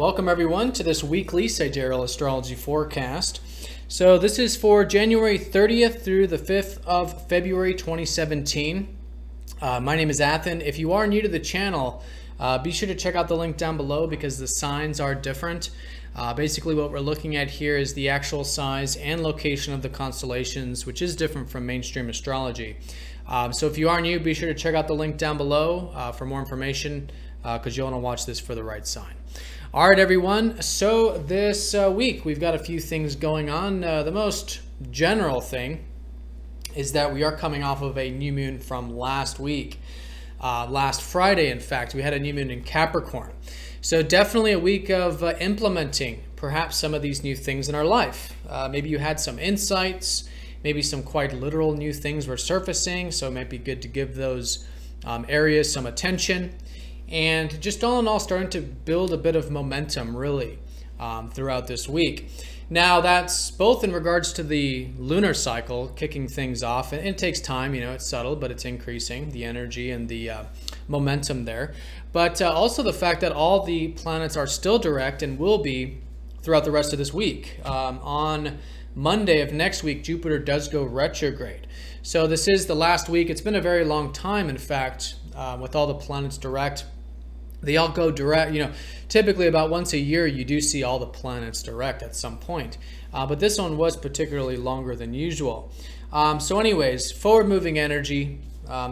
Welcome everyone to this weekly Sidereal Astrology forecast. So this is for January 30th through the 5th of February 2017. My name is Athen. If you are new to the channel, be sure to check out the link down below because the signs are different. Basically what we're looking at here is the actual size and location of the constellations, which is different from mainstream astrology. So if you are new, be sure to check out the link down below for more information because you'll want to watch this for the right sign. All right, everyone. So this week we've got a few things going on. The most general thing is that we are coming off of a new moon from last week. Last Friday, in fact, we had a new moon in Capricorn. So definitely a week of implementing perhaps some of these new things in our life. Maybe you had some insights, maybe some quite literal new things were surfacing. So it might be good to give those areas some attention. And just all in all, starting to build a bit of momentum really throughout this week. Now that's both in regards to the lunar cycle kicking things off, and it takes time, you know, it's subtle, but it's increasing the energy and the momentum there. But also the fact that all the planets are still direct and will be throughout the rest of this week. On Monday of next week, Jupiter does go retrograde. So this is the last week. It's been a very long time, in fact, with all the planets direct. They all go direct, you know, typically about once a year you do see all the planets direct at some point. But this one was particularly longer than usual. So anyways, forward moving energy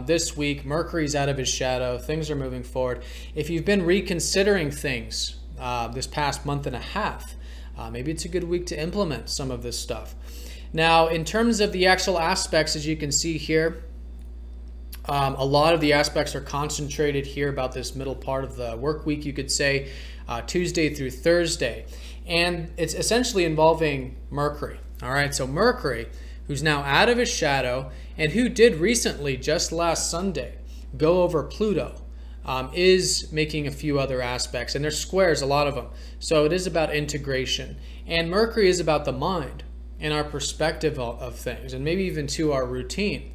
this week. Mercury's out of his shadow. Things are moving forward. If you've been reconsidering things this past month and a half, maybe it's a good week to implement some of this stuff. Now, in terms of the actual aspects, as you can see here, a lot of the aspects are concentrated here about this middle part of the work week, you could say, Tuesday through Thursday. And it's essentially involving Mercury. All right, so Mercury, who's now out of his shadow and who did recently, just last Sunday, go over Pluto, is making a few other aspects. And there's squares, a lot of them. So it is about integration. And Mercury is about the mind and our perspective of things, and maybe even to our routine.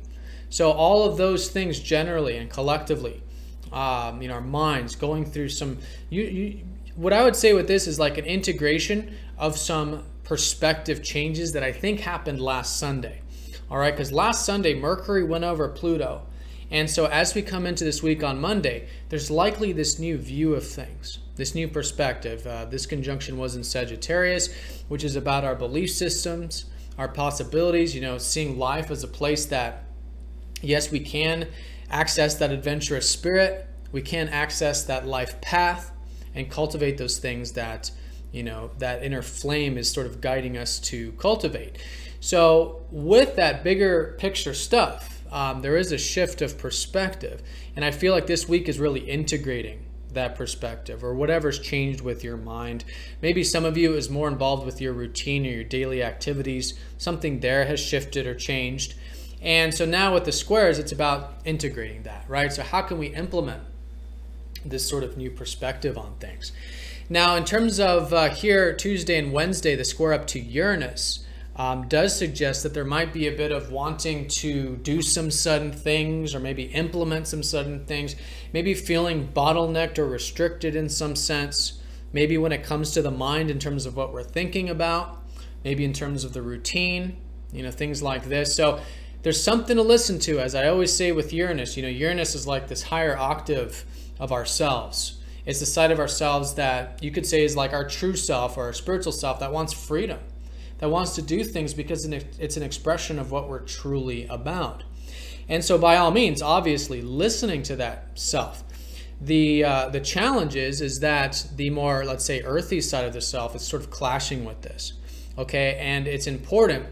So all of those things generally and collectively, our minds going through some, what I would say with this is like an integration of some perspective changes that I think happened last Sunday. All right, because last Sunday, Mercury went over Pluto. And so as we come into this week on Monday, there's likely this new view of things, this new perspective. This conjunction was in Sagittarius, which is about our belief systems, our possibilities, you know, seeing life as a place that, yes, we can access that adventurous spirit. We can access that life path and cultivate those things that, you know, that inner flame is sort of guiding us to cultivate. So with that bigger picture stuff, there is a shift of perspective. And I feel like this week is really integrating that perspective or whatever's changed with your mind. Maybe some of you is more involved with your routine or your daily activities. Something there has shifted or changed. And so now with the squares, it's about integrating that, right? So how can we implement this sort of new perspective on things? Now, in terms of here, Tuesday and Wednesday, the square up to Uranus does suggest that there might be a bit of wanting to do some sudden things or maybe implement some sudden things, maybe feeling bottlenecked or restricted in some sense, maybe when it comes to the mind in terms of what we're thinking about, maybe in terms of the routine, you know, things like this. So there's something to listen to, as I always say with Uranus. You know, Uranus is like this higher octave of ourselves. It's the side of ourselves that you could say is like our true self or our spiritual self that wants freedom, that wants to do things because it's an expression of what we're truly about. And so by all means, obviously, listening to that self. The challenge is that the more, let's say, earthy side of the self is sort of clashing with this, okay? And it's important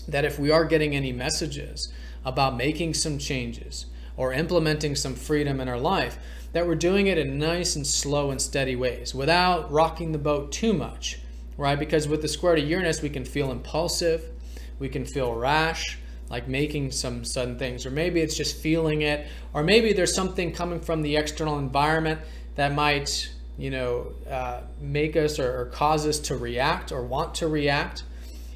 that if we are getting any messages about making some changes or implementing some freedom in our life, that we're doing it in nice and slow and steady ways without rocking the boat too much, right? Because with the square to Uranus, we can feel impulsive, we can feel rash, like making some sudden things, or maybe it's just feeling it, or maybe there's something coming from the external environment that might, you know, make us or cause us to react or want to react.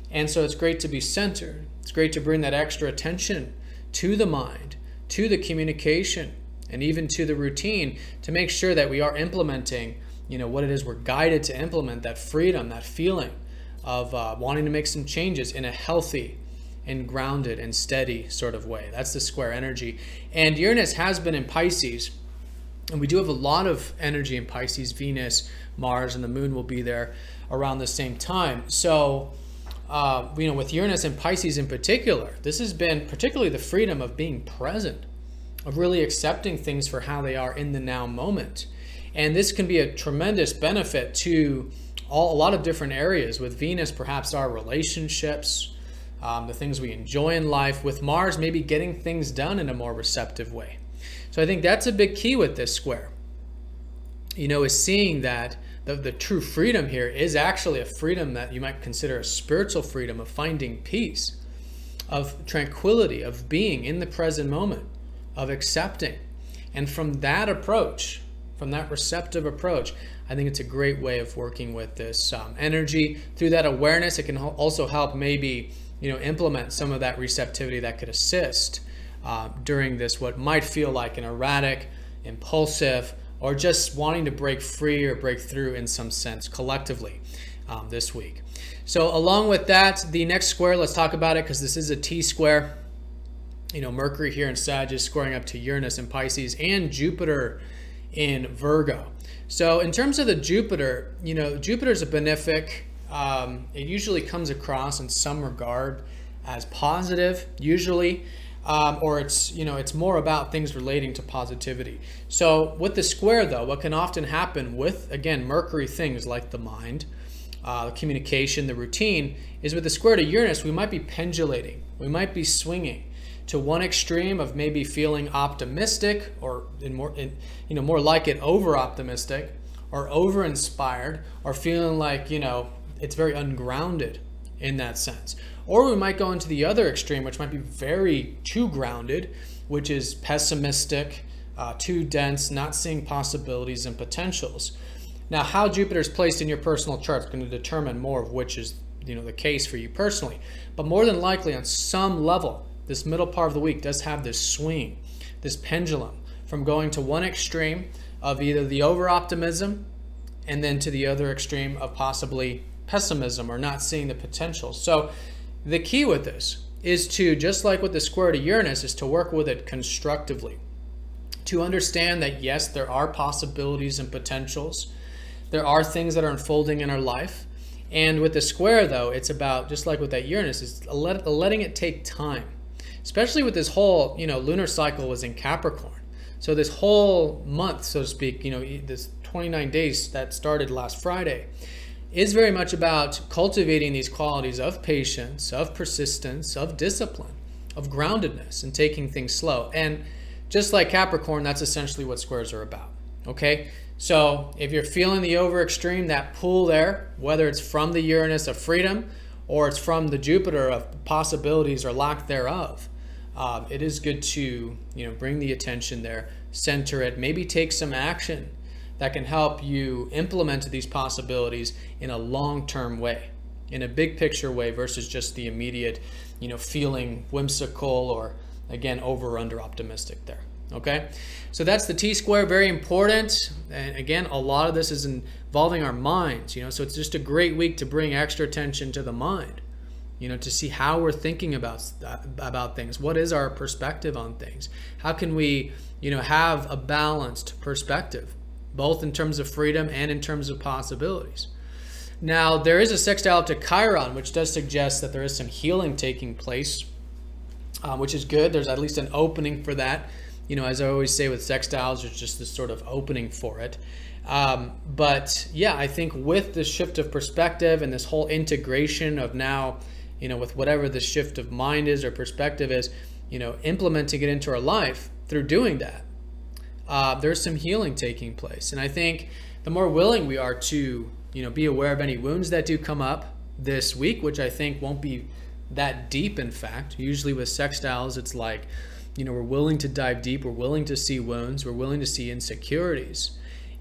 And so it's great to be centered. It's great to bring that extra attention to the mind, to the communication, and even to the routine to make sure that we are implementing what it is we're guided to implement, that freedom, that feeling of wanting to make some changes in a healthy and grounded and steady sort of way. That's the square energy. And Uranus has been in Pisces, and we do have a lot of energy in Pisces. Venus, Mars, and the moon will be there around the same time. So, with Uranus and Pisces in particular, this has been particularly the freedom of being present, of really accepting things for how they are in the now moment. And this can be a tremendous benefit to a lot of different areas. With Venus, perhaps our relationships, the things we enjoy in life. With Mars, maybe getting things done in a more receptive way. So I think that's a big key with this square, is seeing that the true freedom here is actually a freedom that you might consider a spiritual freedom of finding peace, of tranquility, of being in the present moment, of accepting. And from that approach, from that receptive approach, I think it's a great way of working with this energy. Through that awareness, it can also help maybe implement some of that receptivity that could assist during this, what might feel like an erratic, impulsive, or just wanting to break free or break through in some sense collectively this week. So along with that, the next square, let's talk about it because this is a T-square. Mercury here in Sag is squaring up to Uranus in Pisces and Jupiter in Virgo. So in terms of the Jupiter, Jupiter is a benefic. It usually comes across in some regard as positive, usually, or it's more about things relating to positivity. So with the square, though, what can often happen with, again, Mercury things like the mind, the communication, the routine, is with the square to Uranus, we might be pendulating, we might be swinging to one extreme of maybe feeling optimistic, or more like it over optimistic, or over inspired, or feeling like it's very ungrounded in that sense. Or we might go into the other extreme, which might be very too grounded, which is pessimistic, too dense, not seeing possibilities and potentials. Now, how Jupiter is placed in your personal chart is going to determine more of which is the case for you personally. But more than likely, on some level, this middle part of the week does have this swing, this pendulum, from going to one extreme of either the over-optimism and then to the other extreme of possibly pessimism or not seeing the potential. So the key with this is to, just like with the square to Uranus, is to work with it constructively, to understand that yes, there are possibilities and potentials. There are things that are unfolding in our life. And with the square, though, it's about, just like with that Uranus, is letting it take time. Especially with this whole, lunar cycle was in Capricorn. So this whole month, so to speak, this 29 days that started last Friday, is very much about cultivating these qualities of patience, of persistence, of discipline, of groundedness, and taking things slow. And just like Capricorn, that's essentially what squares are about. Okay? So if you're feeling the over extreme, that pull there, whether it's from the Uranus of freedom or it's from the Jupiter of possibilities or lack thereof, it is good to bring the attention there, center it, maybe take some action that can help you implement these possibilities in a long-term way, in a big picture way, versus just the immediate, feeling whimsical or, again, over or under optimistic there. Okay, so that's the T-square, very important. And again, a lot of this is involving our minds, so it's just a great week to bring extra attention to the mind, to see how we're thinking about things. What is our perspective on things? How can we, have a balanced perspective, both in terms of freedom and in terms of possibilities? Now, there is a sextile to Chiron, which does suggest that there is some healing taking place, which is good. There's at least an opening for that. As I always say with sextiles, there's just this sort of opening for it. But yeah, I think with this shift of perspective and this whole integration of now, with whatever the shift of mind is or perspective is, implementing it into our life through doing that, there's some healing taking place. And I think the more willing we are to, be aware of any wounds that do come up this week, which I think won't be that deep, in fact. Usually with sextiles, it's like, we're willing to dive deep, we're willing to see wounds, we're willing to see insecurities.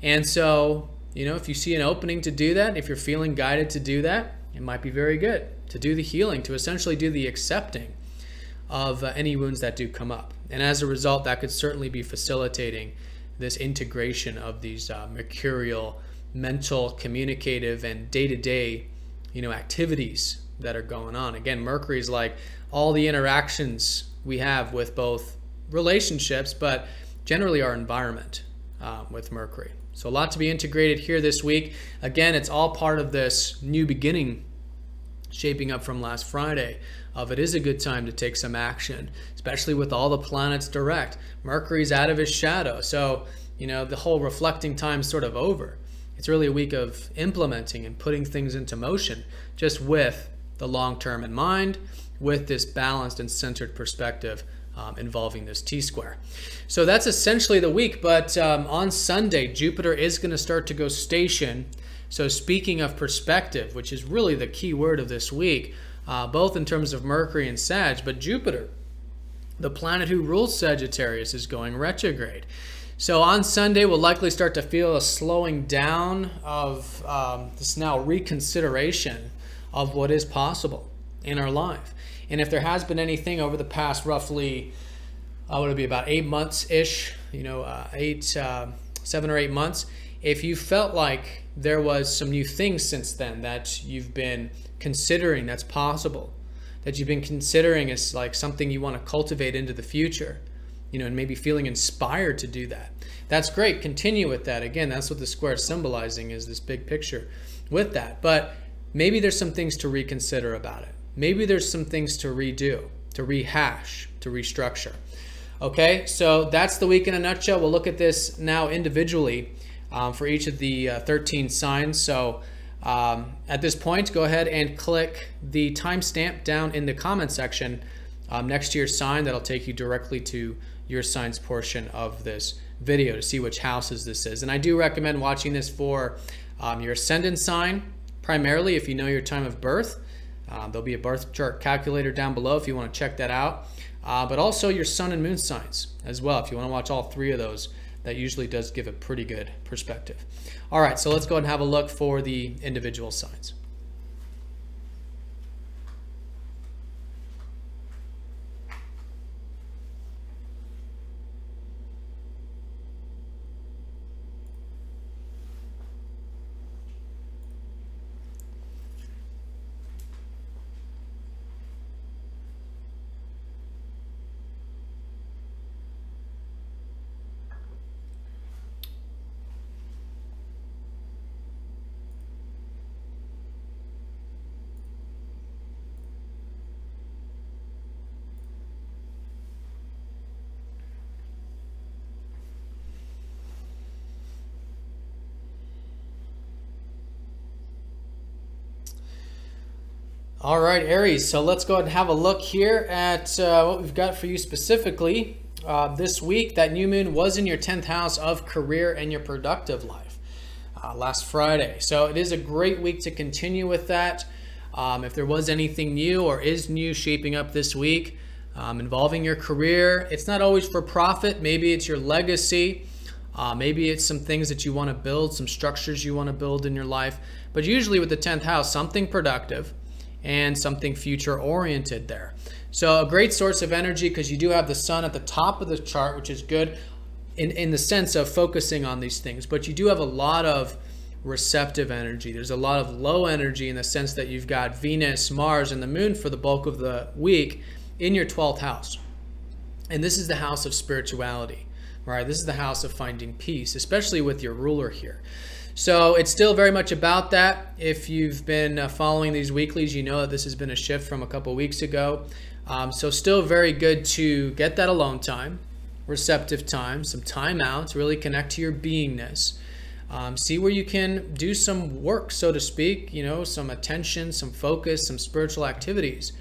And so, if you see an opening to do that, if you're feeling guided to do that, it might be very good to do the healing, to essentially do the accepting of any wounds that do come up. And as a result, that could certainly be facilitating this integration of these mercurial, mental, communicative, and day-to-day, activities that are going on. Again, Mercury is like all the interactions we have with both relationships, but generally our environment with Mercury. So a lot to be integrated here this week. Again, it's all part of this new beginning shaping up from last Friday of it is a good time to take some action, especially with all the planets direct. Mercury's out of his shadow. So, the whole reflecting time is sort of over. It's really a week of implementing and putting things into motion, just with the long term in mind, with this balanced and centered perspective involving this T-square. So that's essentially the week, but on Sunday, Jupiter is going to start to go station. So speaking of perspective, which is really the key word of this week, both in terms of Mercury and Sag, but Jupiter, the planet who rules Sagittarius, is going retrograde. So on Sunday, we'll likely start to feel a slowing down of this now reconsideration of what is possible in our life. And if there has been anything over the past roughly, would it be about 8 months-ish, 7 or 8 months, if you felt like there was some new things since then that you've been considering that's possible, that you've been considering as like something you want to cultivate into the future, and maybe feeling inspired to do that. That's great. Continue with that. Again, that's what the square is symbolizing, is this big picture with that. But maybe there's some things to reconsider about it. Maybe there's some things to redo, to rehash, to restructure. Okay, so that's the week in a nutshell. We'll look at this now individually for each of the 13 signs. So at this point, go ahead and click the timestamp down in the comment section next to your sign. That'll take you directly to your sign's portion of this video to see which houses this is. And I do recommend watching this for your ascendant sign, primarily if you know your time of birth. There'll be a birth chart calculator down below if you want to check that out. But also your sun and moon signs as well. If you want to watch all three of those, that usually does give a pretty good perspective. All right, so let's go ahead and have a look for the individual signs. All right, Aries, so let's go ahead and have a look here at what we've got for you specifically this week. That new moon was in your 10th house of career and your productive life last Friday. So it is a great week to continue with that. If there was anything new or is new shaping up this week involving your career, it's not always for profit. Maybe it's your legacy. Maybe it's some things that you want to build, some structures you want to build in your life. But usually with the 10th house, something productive and something future oriented there. So a great source of energy, because you do have the sun at the top of the chart, which is good in the sense of focusing on these things. But you do have a lot of receptive energy. There's a lot of low energy in the sense that you've got Venus, Mars, and the moon for the bulk of the week in your 12th house. And this is the house of spirituality, right? This is the house of finding peace, especially with your ruler here. So it's still very much about that. If you've been following these weeklies, you know that this has been a shift from a couple weeks ago. So still very good to get that alone time, receptive time, some time out to really connect to your beingness. See where you can do some work, so to speak, some attention, some focus, some spiritual activities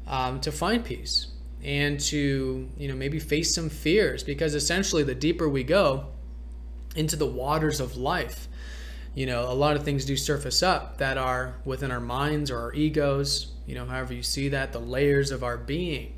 to find peace and to, maybe face some fears, because essentially the deeper we go into the waters of life, a lot of things do surface up that are within our minds or our egos, however you see that, the layers of our being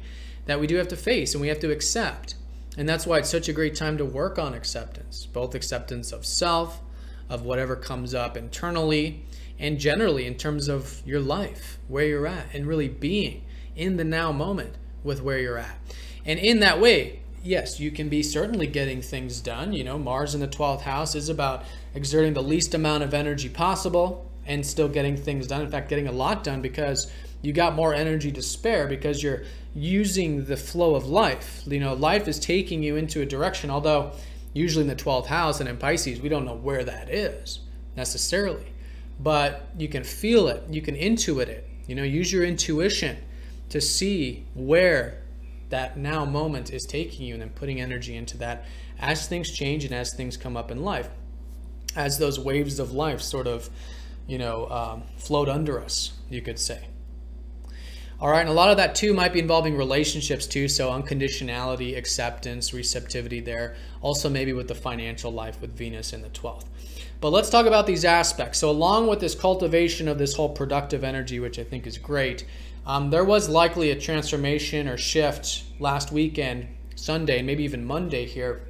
that we do have to face and we have to accept. And that's why it's such a great time to work on acceptance, both acceptance of self, of whatever comes up internally, and generally in terms of your life, where you're at, and really being in the now moment with where you're at. And in that way, yes, you can be certainly getting things done. You know, Mars in the 12th house is about exerting the least amount of energy possible and still getting things done. In fact, getting a lot done because you got more energy to spare because you're using the flow of life. You know, life is taking you into a direction, although usually in the 12th house and in Pisces, we don't know where that is necessarily. But you can feel it, you can intuit it. You know, use your intuition to see where that now moment is taking you and then putting energy into that as things change and as things come up in life. As those waves of life sort of, you know, float under us, you could say. All right, and a lot of that too might be involving relationships too, so unconditionality, acceptance, receptivity there. Also maybe with the financial life with Venus in the 12th. But let's talk about these aspects. So along with this cultivation of this whole productive energy, which I think is great, there was likely a transformation or shift last weekend, Sunday, and maybe even Monday here,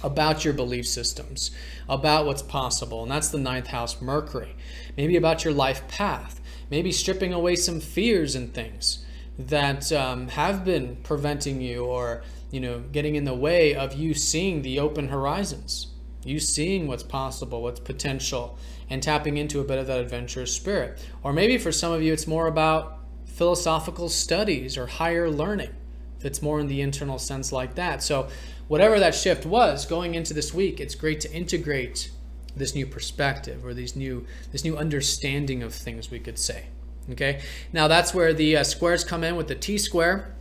about your belief systems, about what's possible. And that's the 9th house, Mercury. Maybe about your life path. Maybe stripping away some fears and things that have been preventing you or, you know, getting in the way of you seeing the open horizons, you seeing what's possible, what's potential, and tapping into a bit of that adventurous spirit. Or maybe for some of you, it's more about philosophical studies or higher learning, if it's more in the internal sense like that. So whatever that shift was going into this week, it's great to integrate this new perspective or this new understanding of things, we could say. Okay, now that's where the squares come in with the T-square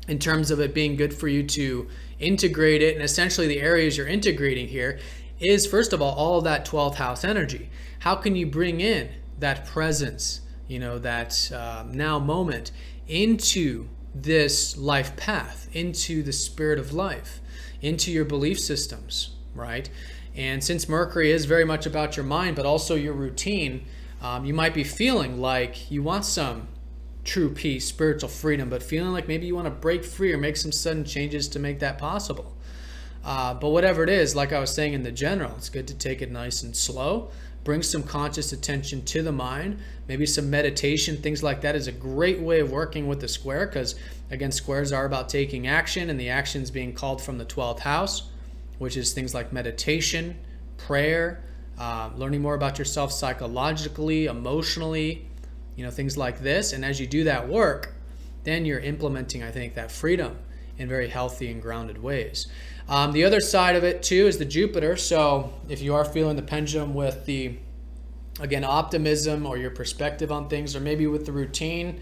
in terms of it being good for you to integrate it. And essentially the areas you're integrating here is, first of all of that 12th house energy. How can you bring in that presence, you know, that now moment into this life path, into the spirit of life, into your belief systems, right? And since Mercury is very much about your mind, but also your routine, you might be feeling like you want some true peace, spiritual freedom, but feeling like maybe you want to break free or make some sudden changes to make that possible. But whatever it is, like I was saying in the general, it's good to take it nice and slow. Bring some conscious attention to the mind. Maybe some meditation, things like that is a great way of working with the square because, again, squares are about taking action, and the action's being called from the 12th house, which is things like meditation, prayer, learning more about yourself psychologically, emotionally, you know, things like this. And as you do that work, then you're implementing, I think, that freedom in very healthy and grounded ways. The other side of it too is the Jupiter. So if you are feeling the pendulum with the, again, optimism or your perspective on things, or maybe with the routine,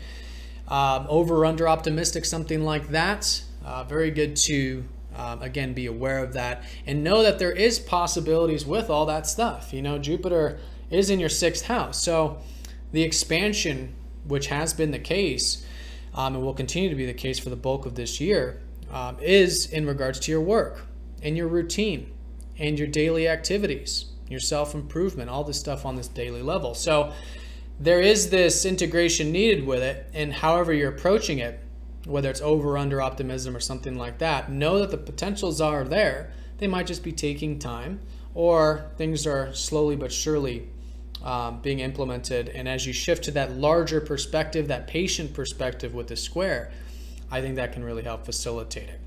over or under optimistic, something like that, very good to again, be aware of that and know that there is possibilities with all that stuff. You know, Jupiter is in your 6th house. So the expansion, which has been the case, and will continue to be the case for the bulk of this year, is in regards to your work and your routine and your daily activities, your self-improvement, all this stuff on this daily level. So there is this integration needed with it, and however you're approaching it, whether it's over or under optimism or something like that, know that the potentials are there. They might just be taking time, or things are slowly but surely being implemented. And as you shift to that larger perspective, that patient perspective with the square, I think that can really help facilitate it.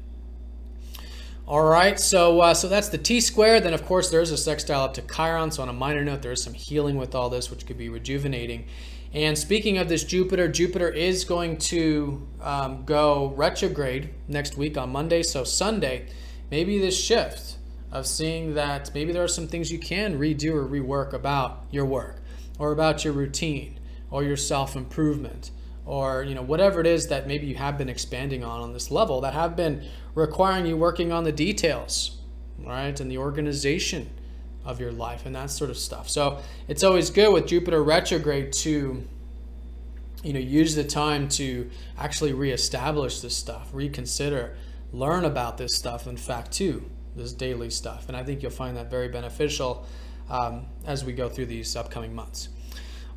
All right, so that's the T-square. Then, of course, there's a sextile up to Chiron. So on a minor note, there is some healing with all this, which could be rejuvenating. And speaking of this Jupiter, Jupiter is going to go retrograde next week on Monday. So Sunday, maybe this shift of seeing that maybe there are some things you can redo or rework about your work or about your routine or your self-improvement, or, you know, whatever it is that maybe you have been expanding on this level that have been requiring you working on the details, right, and the organization of your life and that sort of stuff. So it's always good with Jupiter retrograde to, you know, use the time to actually reestablish this stuff, reconsider, learn about this stuff, in fact, too, this daily stuff. And I think you'll find that very beneficial as we go through these upcoming months.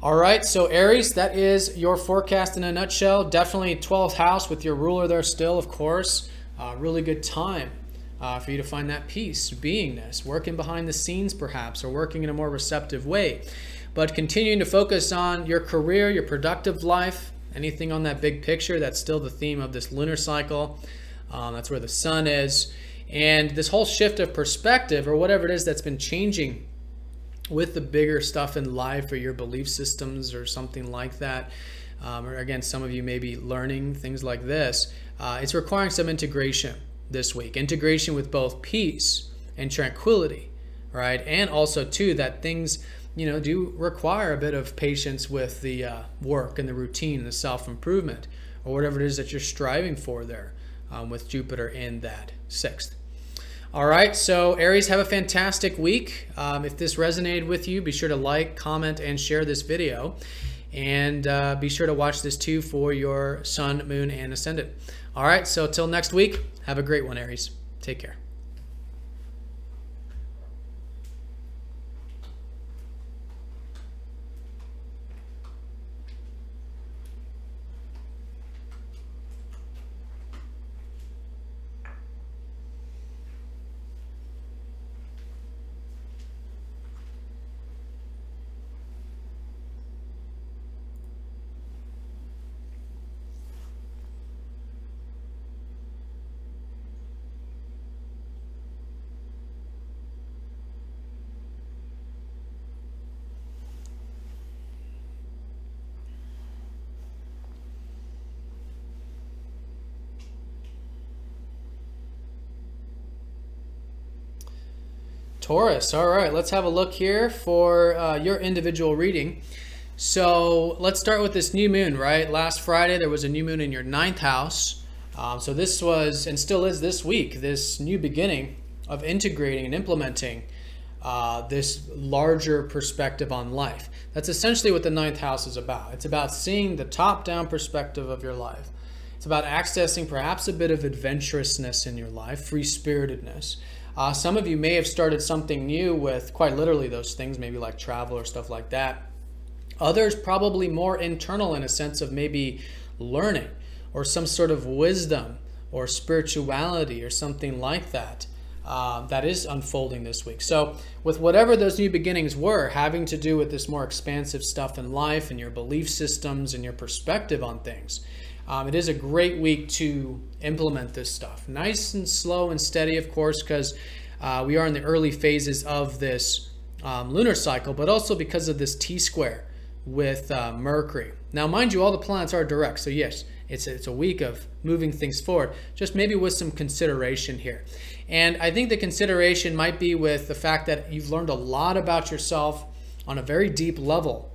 All right, so Aries, that is your forecast in a nutshell. Definitely 12th house with your ruler there still, of course. Really good time for you to find that peace, beingness, working behind the scenes perhaps, or working in a more receptive way. But continuing to focus on your career, your productive life, anything on that big picture, that's still the theme of this lunar cycle. That's where the sun is. And this whole shift of perspective, or whatever it is that's been changing with the bigger stuff in life, or your belief systems or something like that, or again, some of you may be learning things like this, it's requiring some integration this week. Integration with both peace and tranquility, right? And also too, that things, you know, do require a bit of patience with the work and the routine and the self-improvement, or whatever it is that you're striving for there, with Jupiter in that 6th. All right, so Aries, have a fantastic week. If this resonated with you, be sure to like, comment, and share this video. And be sure to watch this too for your sun, moon, and ascendant. All right, so till next week, have a great one, Aries. Take care. Taurus, all right, let's have a look here for your individual reading. So let's start with this new moon, right? Last Friday, there was a new moon in your 9th house. So this was, and still is this week, this new beginning of integrating and implementing this larger perspective on life. That's essentially what the 9th house is about. It's about seeing the top-down perspective of your life. It's about accessing perhaps a bit of adventurousness in your life, free-spiritedness. Some of you may have started something new with quite literally those things, maybe like travel or stuff like that. Others probably more internal in a sense of maybe learning or some sort of wisdom or spirituality or something like that that is unfolding this week. So with whatever those new beginnings were, having to do with this more expansive stuff in life and your belief systems and your perspective on things, it is a great week to implement this stuff. Nice and slow and steady, of course, because we are in the early phases of this lunar cycle, but also because of this T-square with Mercury. Now, mind you, all the planets are direct, so yes, it's a week of moving things forward, just maybe with some consideration here. And I think the consideration might be with the fact that you've learned a lot about yourself on a very deep level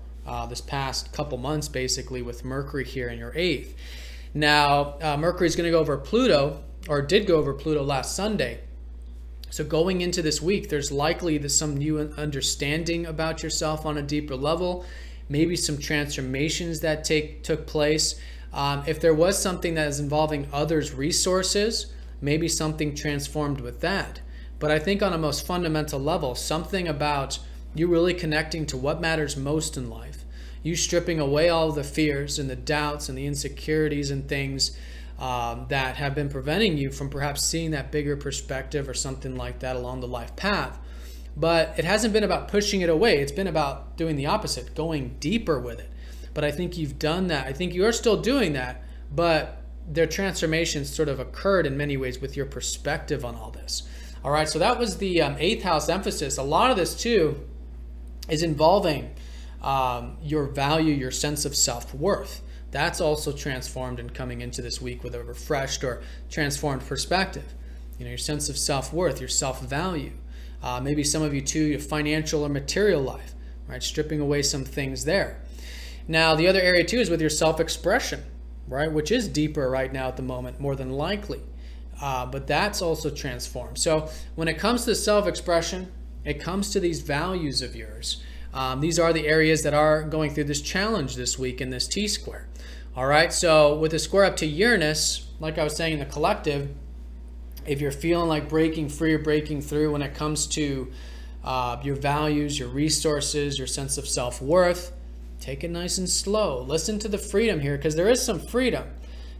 this past couple months, basically, with Mercury here in your 8th. Now, Mercury is going to go over Pluto, or did go over Pluto last Sunday. So going into this week, there's likely some new understanding about yourself on a deeper level, maybe some transformations that took place. If there was something that is involving others' resources, maybe something transformed with that. But I think on a most fundamental level, something about you really connecting to what matters most in life. You stripping away all of the fears and the doubts and the insecurities and things that have been preventing you from perhaps seeing that bigger perspective or something like that along the life path. But it hasn't been about pushing it away. It's been about doing the opposite, going deeper with it. But I think you've done that. I think you are still doing that, but their transformations sort of occurred in many ways with your perspective on all this. All right, so that was the 8th house emphasis. A lot of this too is involving your value, your sense of self-worth. That's also transformed and coming into this week with a refreshed or transformed perspective. You know, your sense of self-worth, your self-value. Maybe some of you too, your financial or material life, right? Stripping away some things there. Now, the other area too is with your self-expression, right? Which is deeper right now at the moment, more than likely. But that's also transformed. So when it comes to self-expression, it comes to these values of yours. These are the areas that are going through this challenge this week in this T-square. All right, so with the square up to Uranus, like I was saying in the collective, if you're feeling like breaking free or breaking through when it comes to your values, your resources, your sense of self-worth, take it nice and slow. Listen to the freedom here, because there is some freedom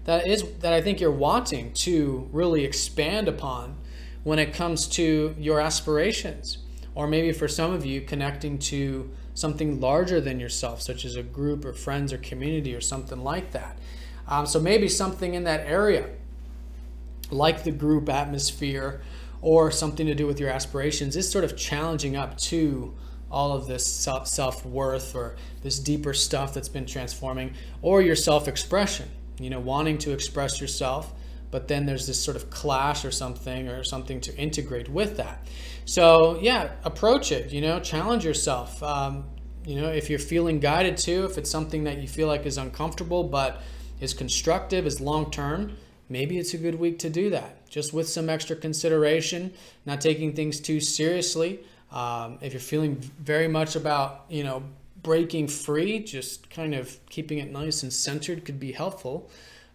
that I think you're wanting to really expand upon when it comes to your aspirations. Or maybe for some of you, connecting to something larger than yourself, such as a group or friends or community or something like that. So maybe something in that area like the group atmosphere or something to do with your aspirations, is sort of challenging up to all of this self-worth or this deeper stuff that's been transforming, or your self-expression, you know, wanting to express yourself, but then there's this sort of clash or something to integrate with that. So yeah, approach it, you know, challenge yourself. You know, if you're feeling guided to, if it's something that you feel like is uncomfortable but is constructive, is long-term, maybe it's a good week to do that, just with some extra consideration, not taking things too seriously. If you're feeling very much about, you know, breaking free, just kind of keeping it nice and centered could be helpful.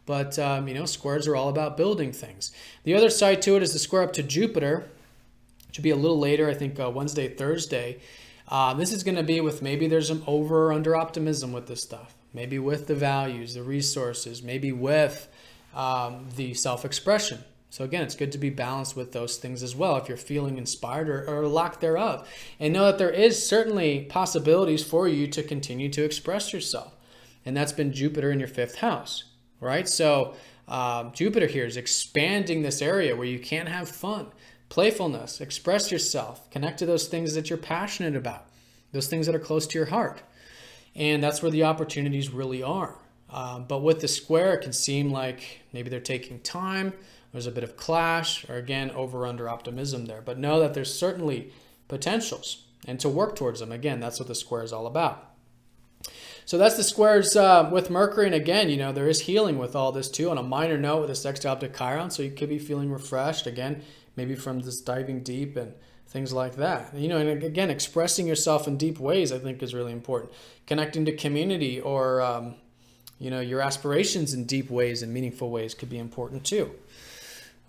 But, you know, squares are all about building things. The other side to it is the square up to Jupiter, which will be a little later, I think Wednesday, Thursday. This is going to be with, maybe there's some over or under optimism with this stuff. Maybe with the values, the resources, maybe with the self-expression. So again, it's good to be balanced with those things as well if you're feeling inspired or lack thereof. And know that there is certainly possibilities for you to continue to express yourself. And that's been Jupiter in your 5th house, right? So Jupiter here is expanding this area where you can have fun, playfulness, express yourself, connect to those things that you're passionate about, those things that are close to your heart. And that's where the opportunities really are. But with the square, it can seem like maybe they're taking time. There's a bit of clash, or again, over under optimism there. But know that there's certainly potentials, and to work towards them. Again, that's what the square is all about. So that's the squares with Mercury. And again, you know, there is healing with all this too, on a minor note with a sextile to Chiron. So you could be feeling refreshed, again, maybe from this diving deep and things like that. You know, and again, expressing yourself in deep ways, I think, is really important. Connecting to community or, you know, your aspirations in deep ways and meaningful ways could be important too.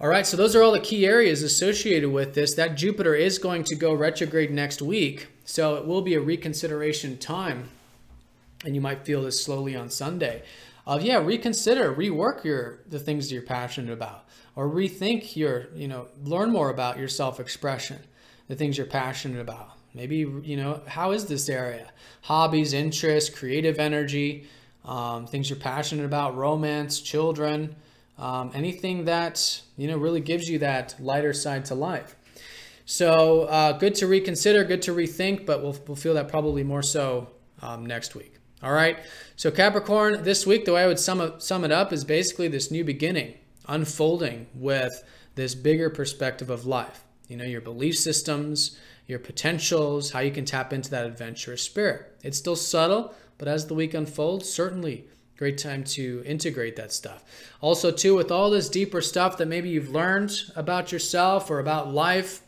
All right, so those are all the key areas associated with this. That Jupiter is going to go retrograde next week, so it will be a reconsideration time, and you might feel this slowly on Sunday. Yeah, reconsider, rework the things that you're passionate about, or rethink learn more about your self-expression, the things you're passionate about. Maybe, you know, how is this area? Hobbies, interests, creative energy, things you're passionate about, romance, children, anything that, you know, really gives you that lighter side to life. So good to reconsider, good to rethink, but we'll feel that probably more so next week. All right. So Capricorn, this week, the way I would sum it up is basically this new beginning, unfolding with this bigger perspective of life. You know, your belief systems, your potentials, how you can tap into that adventurous spirit. It's still subtle, but as the week unfolds, certainly great time to integrate that stuff. Also, too, with all this deeper stuff that maybe you've learned about yourself or about life,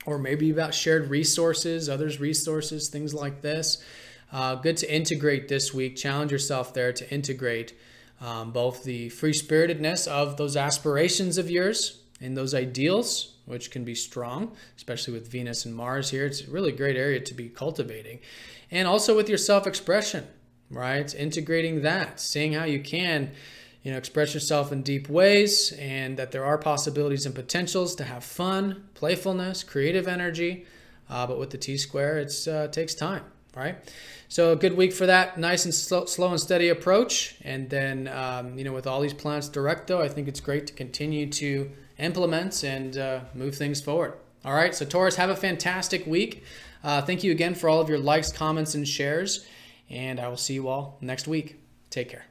or maybe about shared resources, others' resources, things like this. Good to integrate this week. Challenge yourself there to integrate both the free-spiritedness of those aspirations of yours and those ideals, which can be strong, especially with Venus and Mars here. It's a really great area to be cultivating. And also with your self-expression, right? Integrating that, seeing how you can, you know, express yourself in deep ways, and that there are possibilities and potentials to have fun, playfulness, creative energy. But with the T-square, it takes time, right? So a good week for that, nice and slow and steady approach. And then, you know, with all these planets direct, though, I think it's great to continue to implement and move things forward. All right, so Taurus, have a fantastic week. Thank you again for all of your likes, comments, and shares. And I will see you all next week. Take care.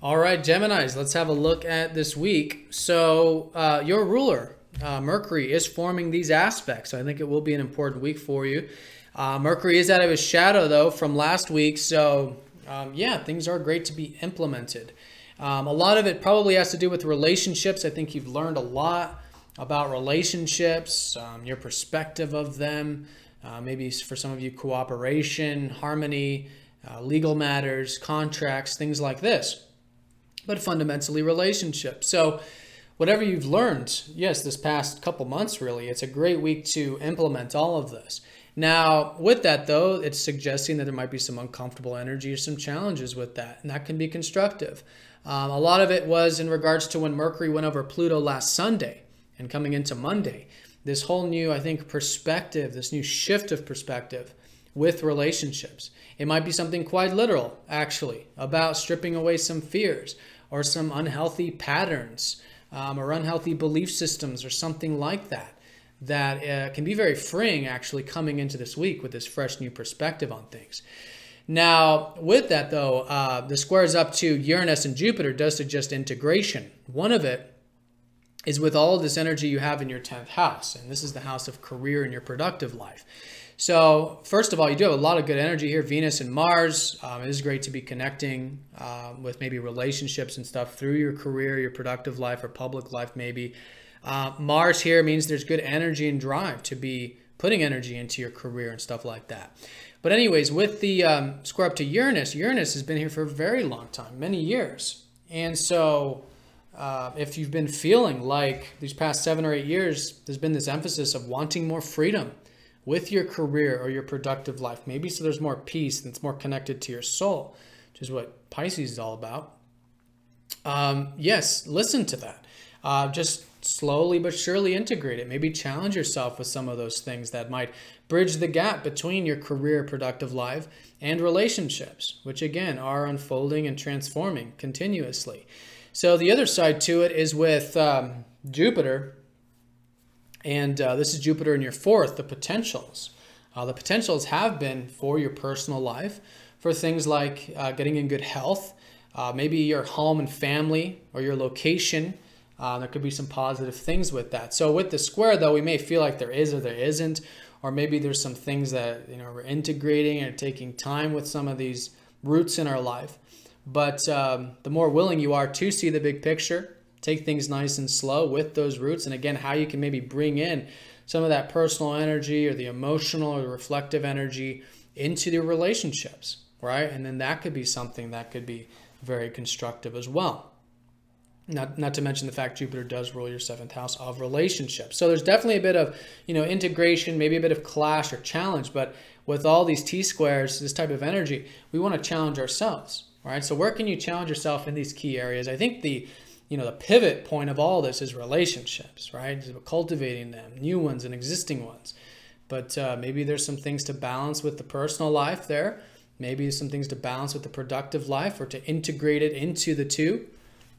All right, Geminis, let's have a look at this week. So your ruler, Mercury, is forming these aspects. So I think it will be an important week for you. Mercury is out of his shadow, though, from last week. So yeah, things are great to be implemented. A lot of it probably has to do with relationships. I think you've learned a lot about relationships, your perspective of them, maybe for some of you cooperation, harmony, legal matters, contracts, things like this, but fundamentally relationships. So whatever you've learned, yes, this past couple months, really, it's a great week to implement all of this. Now, with that, though, it's suggesting that there might be some uncomfortable energy or some challenges with that, and that can be constructive. A lot of it was in regards to when Mercury went over Pluto last Sunday and coming into Monday. This whole new, I think, perspective, this new shift of perspective with relationships. It might be something quite literal, actually, about stripping away some fears or some unhealthy patterns or unhealthy belief systems or something like that. That can be very freeing, actually, coming into this week with this fresh new perspective on things. Now, with that, though, the squares up to Uranus and Jupiter does suggest integration. One of it is with all of this energy you have in your 10th house, and this is the house of career and your productive life. So, first of all, you do have a lot of good energy here, Venus and Mars. It is great to be connecting with maybe relationships and stuff through your career, your productive life, or public life, maybe. Mars here means there's good energy and drive to be putting energy into your career and stuff like that. But anyways, with the square up to Uranus, Uranus has been here for a very long time, many years. And so if you've been feeling like these past 7 or 8 years, there's been this emphasis of wanting more freedom with your career or your productive life, maybe so there's more peace and it's more connected to your soul, which is what Pisces is all about. Yes, listen to that. Just slowly but surely integrate it. Maybe challenge yourself with some of those things that might bridge the gap between your career, productive life, and relationships, which again are unfolding and transforming continuously. So the other side to it is with Jupiter, and this is Jupiter in your 4th, the potentials. The potentials have been for your personal life, for things like getting in good health, maybe your home and family or your location. There could be some positive things with that. So with the square, though, we may feel like there is or there isn't, or maybe there's some things that we're integrating and taking time with some of these roots in our life. But the more willing you are to see the big picture, take things nice and slow with those roots, and again, how you can maybe bring in some of that personal energy or the emotional or the reflective energy into your relationships, right? And then that could be something that could be very constructive as well. Not to mention the fact Jupiter does rule your 7th house of relationships. So there's definitely a bit of, integration, maybe a bit of clash or challenge. But with all these T-squares, this type of energy, we want to challenge ourselves, right? So where can you challenge yourself in these key areas? I think the pivot point of all this is relationships, right? Cultivating them, new ones and existing ones. But maybe there's some things to balance with the personal life there. Maybe some things to balance with the productive life, or to integrate it into the two.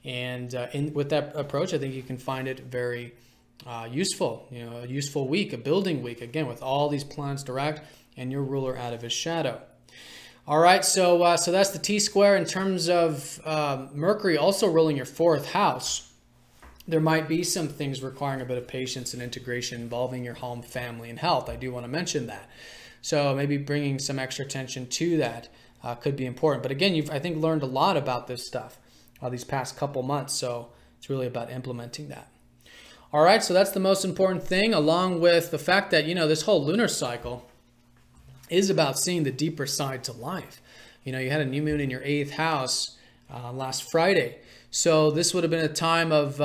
And with that approach, I think you can find it very useful, a useful week, a building week, again, with all these planets direct and your ruler out of his shadow. All right, so that's the T-square. In terms of Mercury also ruling your 4th house, there might be some things requiring a bit of patience and integration involving your home, family, and health. I do want to mention that. So maybe bringing some extra attention to that could be important. But again, you've, I think, learned a lot about this stuff these past couple months, so it's really about implementing that. All right, so that's the most important thing, along with the fact that, this whole lunar cycle is about seeing the deeper side to life. You had a new moon in your 8th house last Friday, so this would have been a time of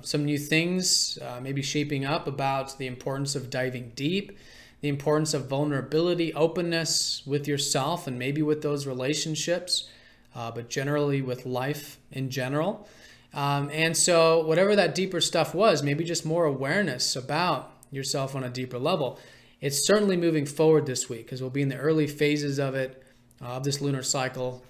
some new things maybe shaping up about the importance of diving deep, the importance of vulnerability, openness with yourself, and maybe with those relationships, but generally with life in general. And so whatever that deeper stuff was, maybe just more awareness about yourself on a deeper level, it's certainly moving forward this week, because we'll be in the early phases of it, of this lunar cycle,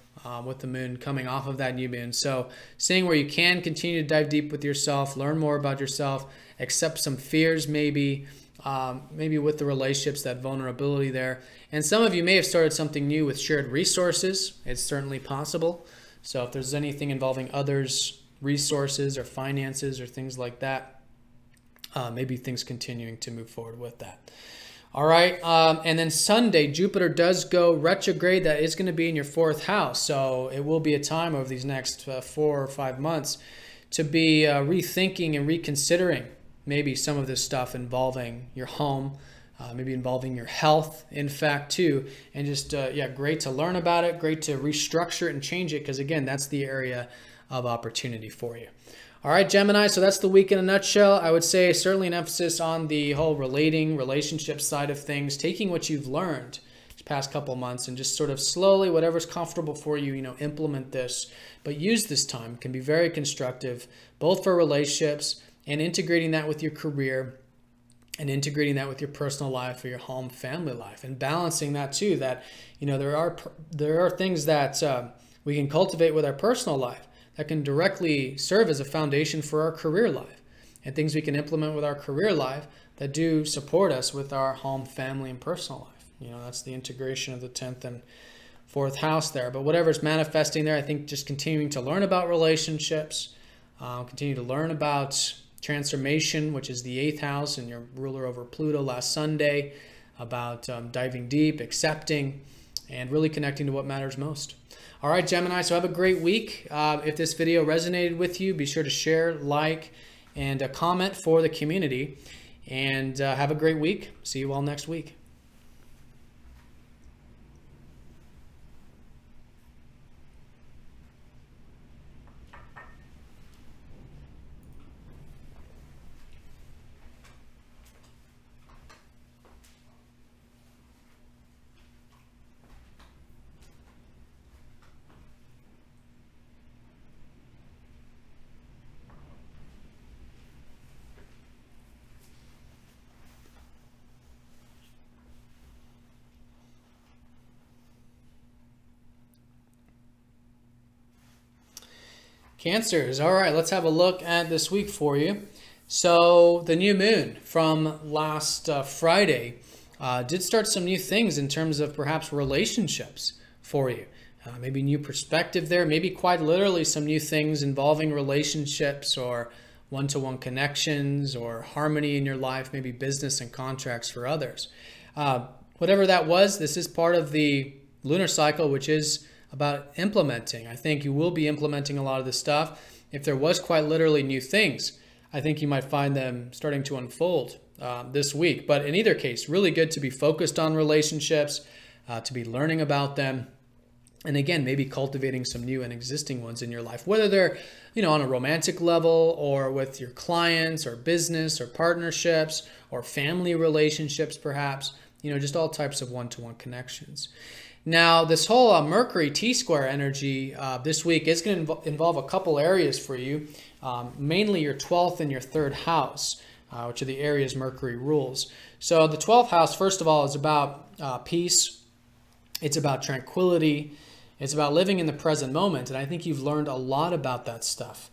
with the moon coming off of that new moon. So seeing where you can continue to dive deep with yourself, learn more about yourself, accept some fears maybe with the relationships, that vulnerability there. And some of you may have started something new with shared resources. It's certainly possible. So if there's anything involving others, resources or finances or things like that, maybe things continuing to move forward with that. All right, and then Sunday, Jupiter does go retrograde. That is going to be in your 4th house, so it will be a time over these next 4 or 5 months to be rethinking and reconsidering maybe some of this stuff involving your home, maybe involving your health, in fact, too. And just, yeah, great to learn about it, great to restructure it and change it, because, again, that's the area of opportunity for you. All right, Gemini, so that's the week in a nutshell. I would say certainly an emphasis on the whole relationship side of things, taking what you've learned these past couple months and just sort of slowly, whatever's comfortable for you, implement this. But use this time. It can be very constructive, both for relationships and integrating that with your career and integrating that with your personal life or your home family life, and balancing that too, that, there are things that we can cultivate with our personal life that can directly serve as a foundation for our career life, and things we can implement with our career life that do support us with our home, family, and personal life. That's the integration of the 10th and 4th house there. But whatever's manifesting there, I think just continuing to learn about relationships, continue to learn about transformation, which is the 8th house and your ruler over Pluto last Sunday, about diving deep, accepting, and really connecting to what matters most. All right, Gemini, so have a great week. If this video resonated with you, be sure to share, like, and comment for the community. And have a great week. See you all next week. Cancers. All right, let's have a look at this week for you. So the new moon from last Friday did start some new things in terms of perhaps relationships for you. Maybe new perspective there, maybe quite literally some new things involving relationships or one-to-one connections or harmony in your life, maybe business and contracts for others. Whatever that was, this is part of the lunar cycle, which is about implementing. I think you will be implementing a lot of this stuff. If there was quite literally new things, I think you might find them starting to unfold this week. But in either case, really good to be focused on relationships, to be learning about them, and again, maybe cultivating some new and existing ones in your life, whether they're on a romantic level or with your clients or business or partnerships or family relationships, perhaps, just all types of one-to-one connections. Now, this whole Mercury T-square energy this week is going to involve a couple areas for you, mainly your 12th and your 3rd house, which are the areas Mercury rules. So the 12th house, first of all, is about peace. It's about tranquility. It's about living in the present moment. And I think you've learned a lot about that stuff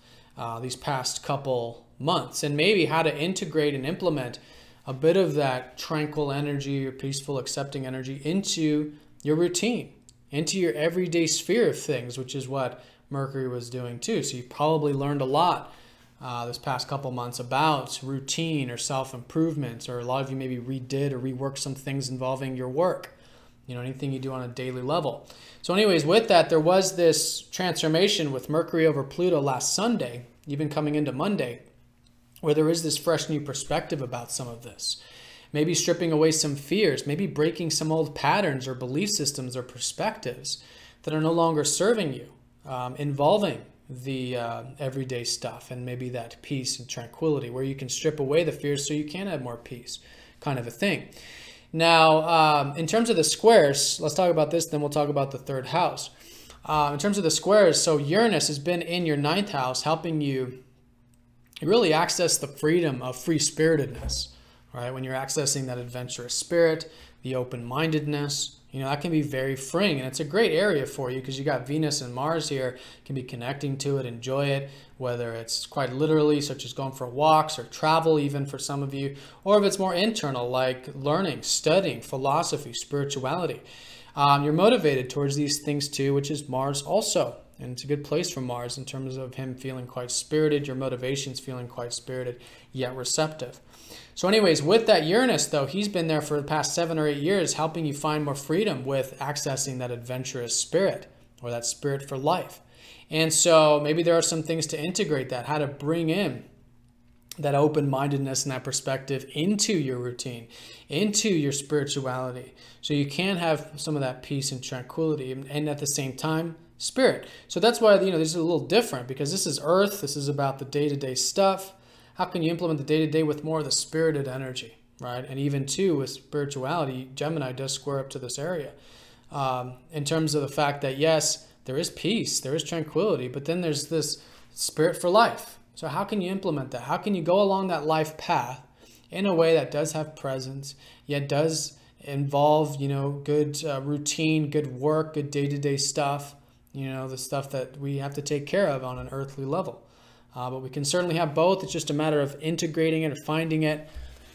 these past couple months, and maybe how to integrate and implement a bit of that tranquil energy or peaceful, accepting energy into your routine, into your everyday sphere of things, which is what Mercury was doing too. So you probably learned a lot this past couple months about routine or self-improvement, or a lot of you maybe redid or reworked some things involving your work, anything you do on a daily level. So anyways, with that, there was this transformation with Mercury over Pluto last Sunday, even coming into Monday, where there is this fresh new perspective about some of this. Maybe stripping away some fears, maybe breaking some old patterns or belief systems or perspectives that are no longer serving you, involving the everyday stuff and maybe that peace and tranquility where you can strip away the fears so you can have more peace, kind of a thing. Now, in terms of the squares, let's talk about this, then we'll talk about the 3rd house. In terms of the squares, so Uranus has been in your 9th house, helping you really access the freedom of free-spiritedness. Right? When you're accessing that adventurous spirit, the open-mindedness, that can be very freeing. And it's a great area for you because you got Venus and Mars here. You can be connecting to it, enjoy it, whether it's quite literally, such as going for walks or travel even for some of you, or if it's more internal, like learning, studying, philosophy, spirituality. You're motivated towards these things too, which is Mars also And it's a good place for Mars in terms of him feeling quite spirited, your motivations feeling quite spirited, yet receptive. So anyways, with that Uranus, though, he's been there for the past 7 or 8 years, helping you find more freedom with accessing that adventurous spirit or that spirit for life. And so maybe there are some things to integrate that, how to bring in that open-mindedness and that perspective into your routine, into your spirituality. So you can have some of that peace and tranquility and at the same time, spirit. So that's why, this is a little different, because this is Earth. This is about the day-to-day stuff. How can you implement the day-to-day with more of the spirited energy, right? And even too, with spirituality, Gemini does square up to this area in terms of the fact that, yes, there is peace, there is tranquility, but then there's this spirit for life. So how can you implement that? How can you go along that life path in a way that does have presence, yet does involve, good routine, good work, good day-to-day stuff, the stuff that we have to take care of on an earthly level. But we can certainly have both. It's just a matter of integrating it or finding it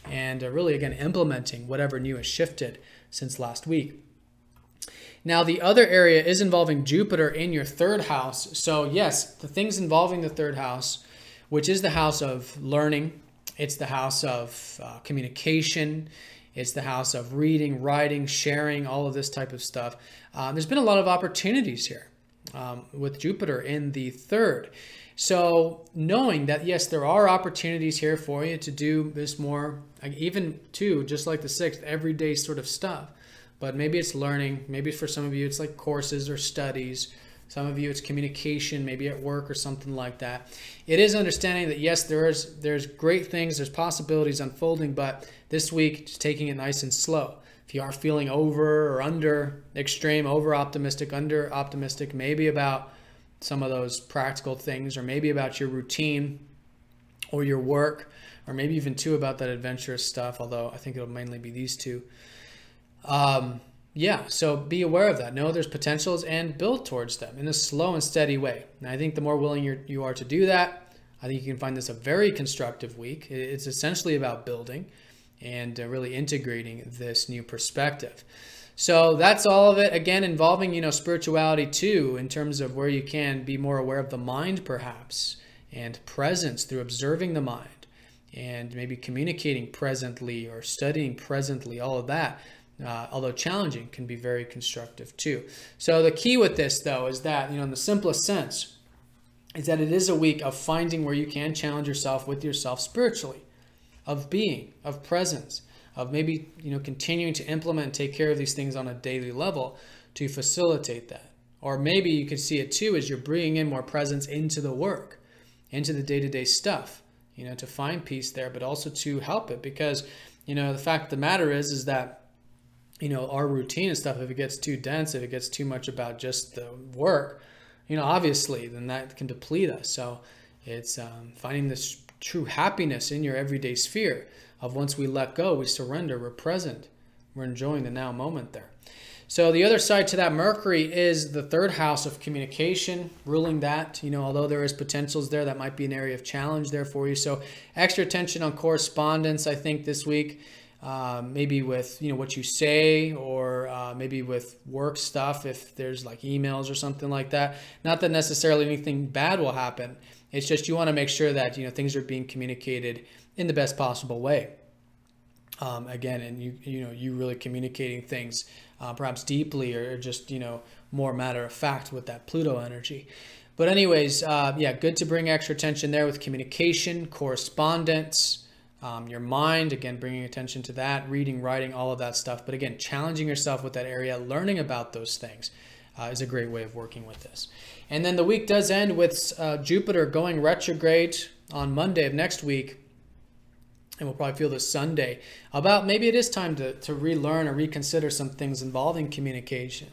and really, again, implementing whatever new has shifted since last week. Now, the other area is involving Jupiter in your 3rd house. So yes, the things involving the 3rd house, which is the house of learning, it's the house of communication, it's the house of reading, writing, sharing, all of this type of stuff. There's been a lot of opportunities here with Jupiter in the 3rd. So knowing that, yes, there are opportunities here for you to do this more, even too, just like the 6th, everyday sort of stuff. But maybe it's learning. Maybe for some of you, it's like courses or studies. Some of you, it's communication, maybe at work or something like that. It is understanding that, yes, there's great things, there's possibilities unfolding, but this week, just taking it nice and slow. If you are feeling over or under extreme, over optimistic, under optimistic, maybe about some of those practical things, or maybe about your routine or your work, or maybe even too about that adventurous stuff, although I think it'll mainly be these two. Yeah, so be aware of that. Know there's potentials and build towards them in a slow and steady way. And I think the more willing you are to do that, I think you can find this a very constructive week. It's essentially about building and really integrating this new perspective. So that's all of it, again, involving, spirituality too, in terms of where you can be more aware of the mind perhaps, and presence through observing the mind, and maybe communicating presently or studying presently, all of that, although challenging, can be very constructive too. So the key with this, though, is that, in the simplest sense, is that it is a week of finding where you can challenge yourself with yourself spiritually, of being, of presence, of maybe, continuing to implement and take care of these things on a daily level to facilitate that. Or maybe you could see it too as you're bringing in more presence into the work, into the day-to-day stuff, to find peace there, but also to help it. Because, the fact of the matter is that, our routine and stuff, if it gets too dense, if it gets too much about just the work, obviously, then that can deplete us. So it's finding this true happiness in your everyday sphere of once we let go, we surrender, we're present, we're enjoying the now moment there. So the other side to that Mercury is the 3rd house of communication, ruling that, although there is potentials there, that might be an area of challenge there for you. So extra attention on correspondence, I think, this week, maybe with, what you say, or maybe with work stuff, if there's like emails or something like that. Not that necessarily anything bad will happen. It's just you want to make sure that, things are being communicated in the best possible way. Again, and you really communicating things perhaps deeply, or just, more matter of fact with that Pluto energy. But anyways, yeah, good to bring extra attention there with communication, correspondence, your mind, again, bringing attention to that, reading, writing, all of that stuff. But again, challenging yourself with that area, learning about those things is a great way of working with this. And then the week does end with Jupiter going retrograde on Monday of next week. And we'll probably feel this Sunday about maybe it is time to relearn or reconsider some things involving communication,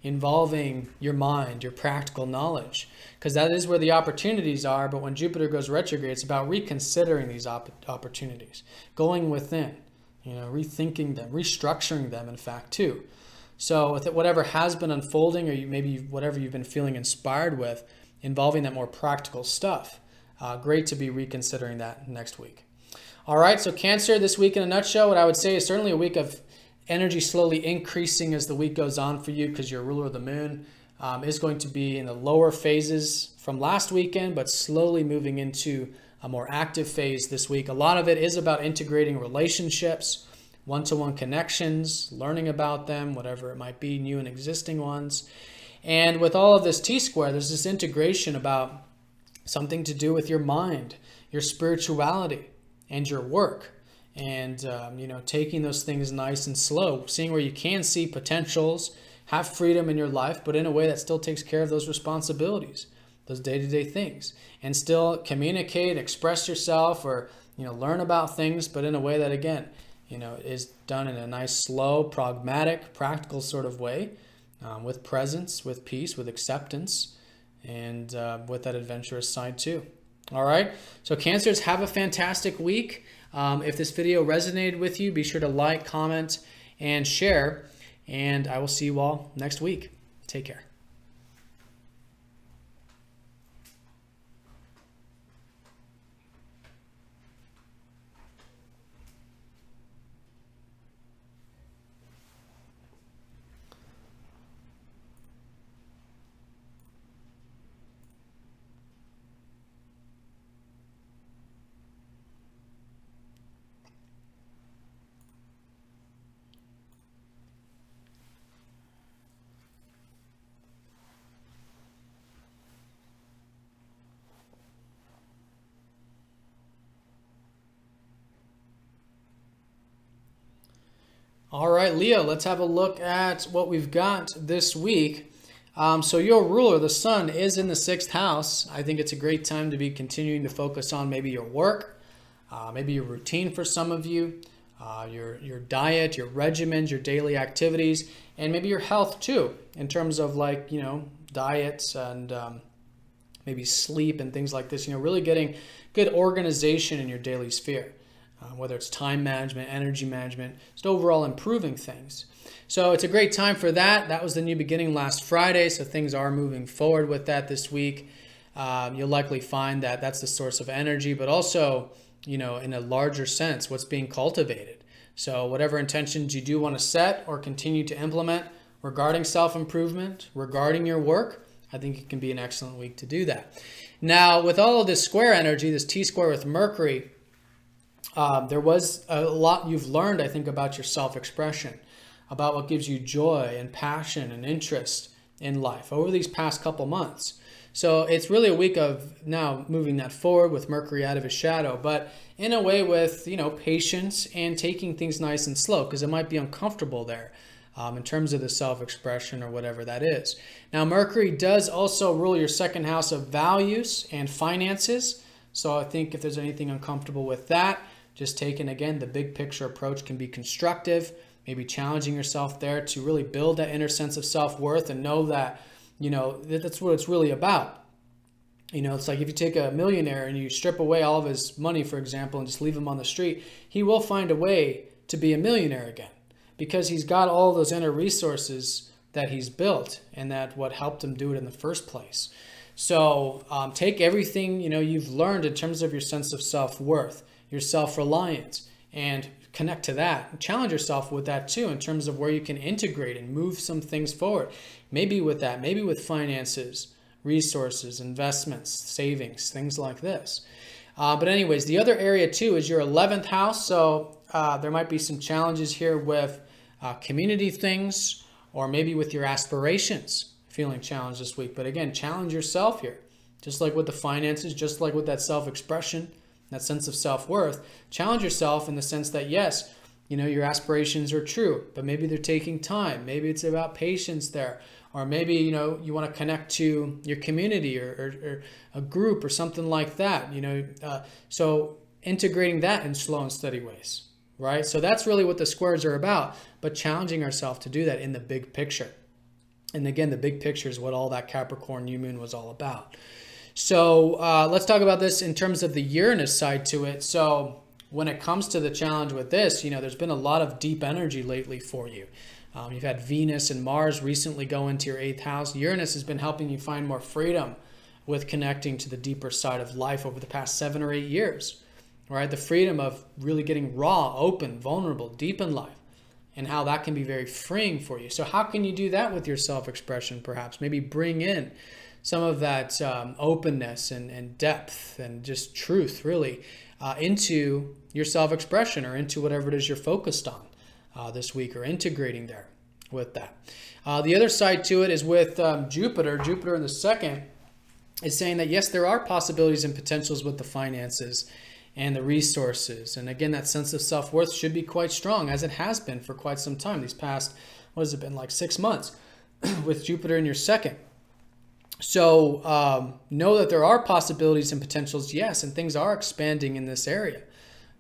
involving your mind, your practical knowledge, because that is where the opportunities are. But when Jupiter goes retrograde, it's about reconsidering these opportunities, going within, rethinking them, restructuring them, in fact, too. So with whatever has been unfolding, or maybe whatever you've been feeling inspired with, involving that more practical stuff, great to be reconsidering that next week. All right, so Cancer, this week in a nutshell, what I would say is certainly a week of energy slowly increasing as the week goes on for you, because you're a ruler of the moon. is going to be in the lower phases from last weekend, but slowly moving into a more active phase this week. A lot of it is about integrating relationships, one-to-one connections, learning about them, whatever it might be, new and existing ones. And with all of this T-square, there's this integration about something to do with your mind, your spirituality, and your work. And, you know, taking those things nice and slow, seeing where you can see potentials, have freedom in your life, but in a way that still takes care of those responsibilities, those day-to-day things, and still communicate, express yourself, or, you know, learn about things, but in a way that, again, you know, is done in a nice, slow, pragmatic, practical sort of way, with presence, with peace, with acceptance, and with that adventurous side too. All right, so Cancers, have a fantastic week. If this video resonated with you, be sure to like, comment, and share, and I will see you all next week. Take care. All right, Leo, let's have a look at what we've got this week. So your ruler, the sun, is in the 6th house. I think it's a great time to be continuing to focus on maybe your work, maybe your routine for some of you, your diet, your regimens, your daily activities, and maybe your health too, in terms of, like, you know, diets and maybe sleep and things like this. You know, really getting good organization in your daily sphere. Whether it's time management, energy management, just overall improving things. So it's a great time for that. That was the new beginning last Friday, so things are moving forward with that this week. You'll likely find that that's the source of energy, but also, you know, in a larger sense, what's being cultivated. So whatever intentions you do want to set or continue to implement regarding self-improvement, regarding your work, I think it can be an excellent week to do that. Now, with all of this square energy, this T-square with Mercury, there was a lot you've learned, I think, about your self-expression, about what gives you joy and passion and interest in life over these past couple months. So it's really a week of now moving that forward with Mercury out of his shadow, but in a way with, you know, patience and taking things nice and slow, because it might be uncomfortable there in terms of the self-expression or whatever that is. Now, Mercury does also rule your 2nd house of values and finances. So I think if there's anything uncomfortable with that, just taking, again, the big picture approach can be constructive, maybe challenging yourself there to really build that inner sense of self-worth and know that, you know, that's what it's really about. You know, it's like if you take a millionaire and you strip away all of his money, for example, and just leave him on the street, he will find a way to be a millionaire again because he's got all those inner resources that he's built and that what helped him do it in the first place. So take everything, you know, you've learned in terms of your sense of self-worth, your self-reliance, and connect to that. Challenge yourself with that too in terms of where you can integrate and move some things forward. Maybe with that, maybe with finances, resources, investments, savings, things like this. But anyways, the other area too is your 11th house. So there might be some challenges here with community things, or maybe with your aspirations, feeling challenged this week. But again, challenge yourself here. Just like with the finances, just like with that self-expression, that sense of self-worth, challenge yourself in the sense that, yes, you know, your aspirations are true, but maybe they're taking time. Maybe it's about patience there. Or maybe, you know, you want to connect to your community or a group or something like that, you know. So integrating that in slow and steady ways, right? So that's really what the squares are about, but challenging ourselves to do that in the big picture. And again, the big picture is what all that Capricorn new moon was all about. So let's talk about this in terms of the Uranus side to it. So when it comes to the challenge with this, you know, there's been a lot of deep energy lately for you. You've had Venus and Mars recently go into your 8th house. Uranus has been helping you find more freedom with connecting to the deeper side of life over the past 7 or 8 years, right? The freedom of really getting raw, open, vulnerable, deep in life. and how that can be very freeing for you. So how can you do that with your self-expression? Perhaps maybe bring in some of that openness and depth and just truth, really, into your self-expression or into whatever it is you're focused on this week, or integrating there with that. The other side to it is with Jupiter. Jupiter in the second is saying that, yes, there are possibilities and potentials with the finances and the resources. And again, that sense of self-worth should be quite strong, as it has been for quite some time. These past, what has it been, like 6 months with Jupiter in your second. So know that there are possibilities and potentials, yes, and things are expanding in this area,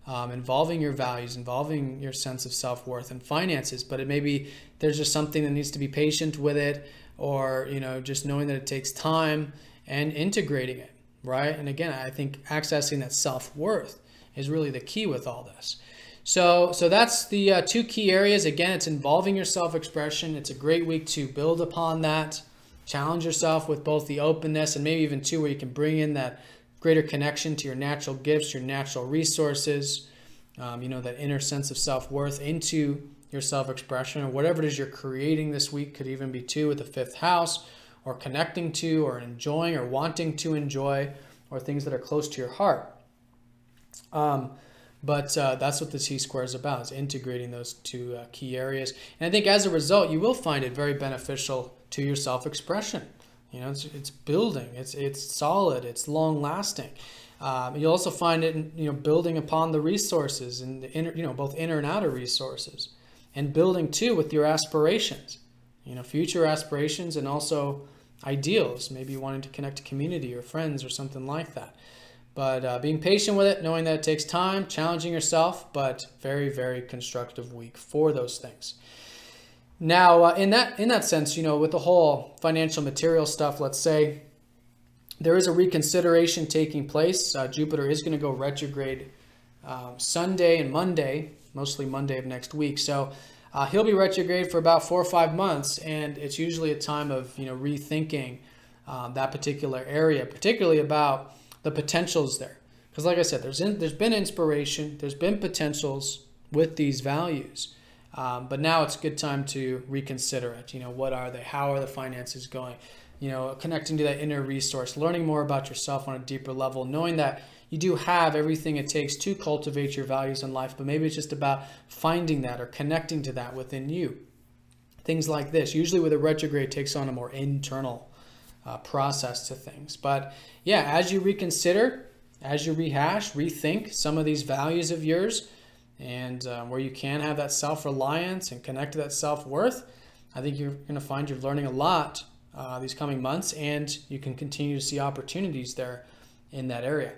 involving your values, involving your sense of self-worth and finances. But it maybe there's just something that needs to be patient with it, or, you know, just knowing that it takes time and integrating it, right? And again, I think accessing that self-worth is really the key with all this. So that's the two key areas. Again, it's involving your self-expression. It's a great week to build upon that. Challenge yourself with both the openness and maybe even two, where you can bring in that greater connection to your natural gifts, your natural resources, you know, that inner sense of self-worth into your self-expression, or whatever it is you're creating this week. Could even be two with the fifth house, or connecting to, or enjoying, or wanting to enjoy, or things that are close to your heart. But that's what the T-square is about, is integrating those two key areas. And I think as a result, you will find it very beneficial to your self-expression. You know, it's building, it's solid, it's long-lasting. You'll also find it, you know, building upon the resources and the inner, you know, both inner and outer resources, and building too with your aspirations, you know, future aspirations, and also ideals, maybe wanting to connect to community or friends or something like that. But being patient with it, knowing that it takes time, challenging yourself, but very, very constructive week for those things. Now, in that sense, you know, with the whole financial material stuff, let's say there is a reconsideration taking place. Jupiter is going to go retrograde Sunday and Monday, mostly Monday of next week. So he'll be retrograde for about 4 or 5 months, and it's usually a time of, you know, rethinking that particular area, particularly about the potentials there. Because like I said, there's been inspiration, there's been potentials with these values. But now it's a good time to reconsider it. You know, what are they? How are the finances going? You know, connecting to that inner resource, learning more about yourself on a deeper level, knowing that you do have everything it takes to cultivate your values in life, but maybe it's just about finding that or connecting to that within you. Things like this. Usually with a retrograde, takes on a more internal process to things. But yeah, as you reconsider, as you rehash, rethink some of these values of yours, and where you can have that self-reliance and connect to that self-worth, I think you're going to find you're learning a lot these coming months, and you can continue to see opportunities there in that area.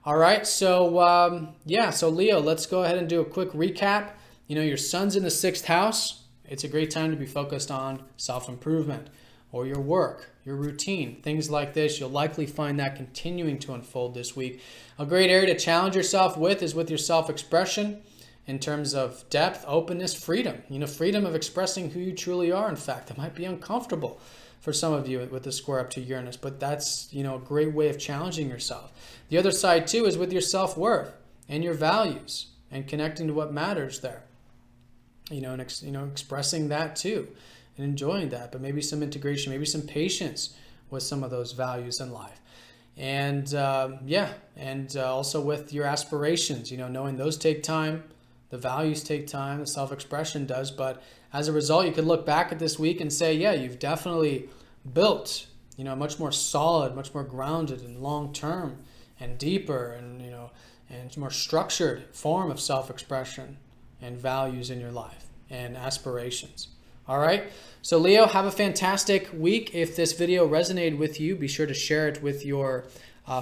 All right, so yeah, so Leo, let's go ahead and do a quick recap. You know, your sun's in the 6th house. It's a great time to be focused on self-improvement, or your work, your routine, things like this. You'll likely find that continuing to unfold this week. A great area to challenge yourself with is with your self-expression, in terms of depth, openness, freedom. You know, freedom of expressing who you truly are. In fact, that might be uncomfortable for some of you with the square up to Uranus, but that's, you know, a great way of challenging yourself. The other side too is with your self-worth and your values, and connecting to what matters there. You know, and expressing that too, and enjoying that, but maybe some integration, maybe some patience with some of those values in life. And yeah, and also with your aspirations, you know, knowing those take time. The values take time, the self-expression does, but as a result, you could look back at this week and say, yeah, you've definitely built, you know, a much more solid, much more grounded and long-term and deeper and, you know, and more structured form of self-expression and values in your life and aspirations. All right. So Leo, have a fantastic week. If this video resonated with you, be sure to share it with your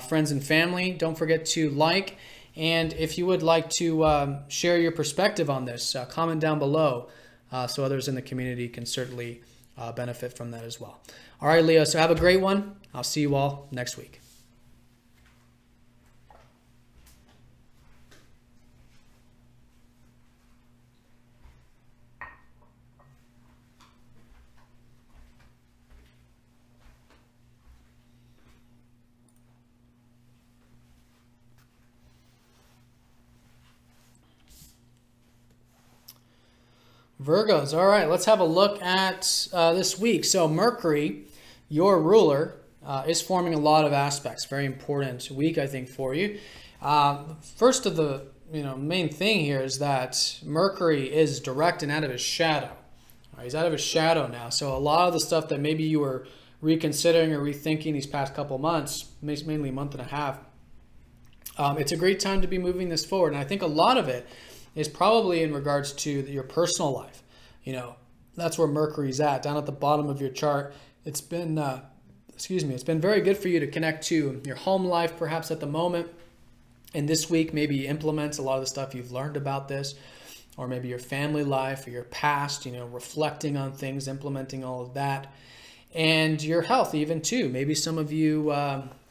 friends and family. Don't forget to like. And if you would like to share your perspective on this, comment down below so others in the community can certainly benefit from that as well. All right, Leo, so have a great one. I'll see you all next week. Virgos. All right, let's have a look at this week. So Mercury, your ruler, is forming a lot of aspects. Very important week, I think, for you. First of the main thing here is that Mercury is direct and out of his shadow. He's out of his shadow now. So a lot of the stuff that maybe you were reconsidering or rethinking these past couple months, mainly a month and a half, it's a great time to be moving this forward. And I think a lot of it is probably in regards to your personal life. That's where Mercury's at, down at the bottom of your chart. It's been, it's been very good for you to connect to your home life, perhaps at the moment. And this week, maybe implement a lot of the stuff you've learned about this, or maybe your family life or your past, reflecting on things, implementing all of that. And your health even too. Maybe some of you,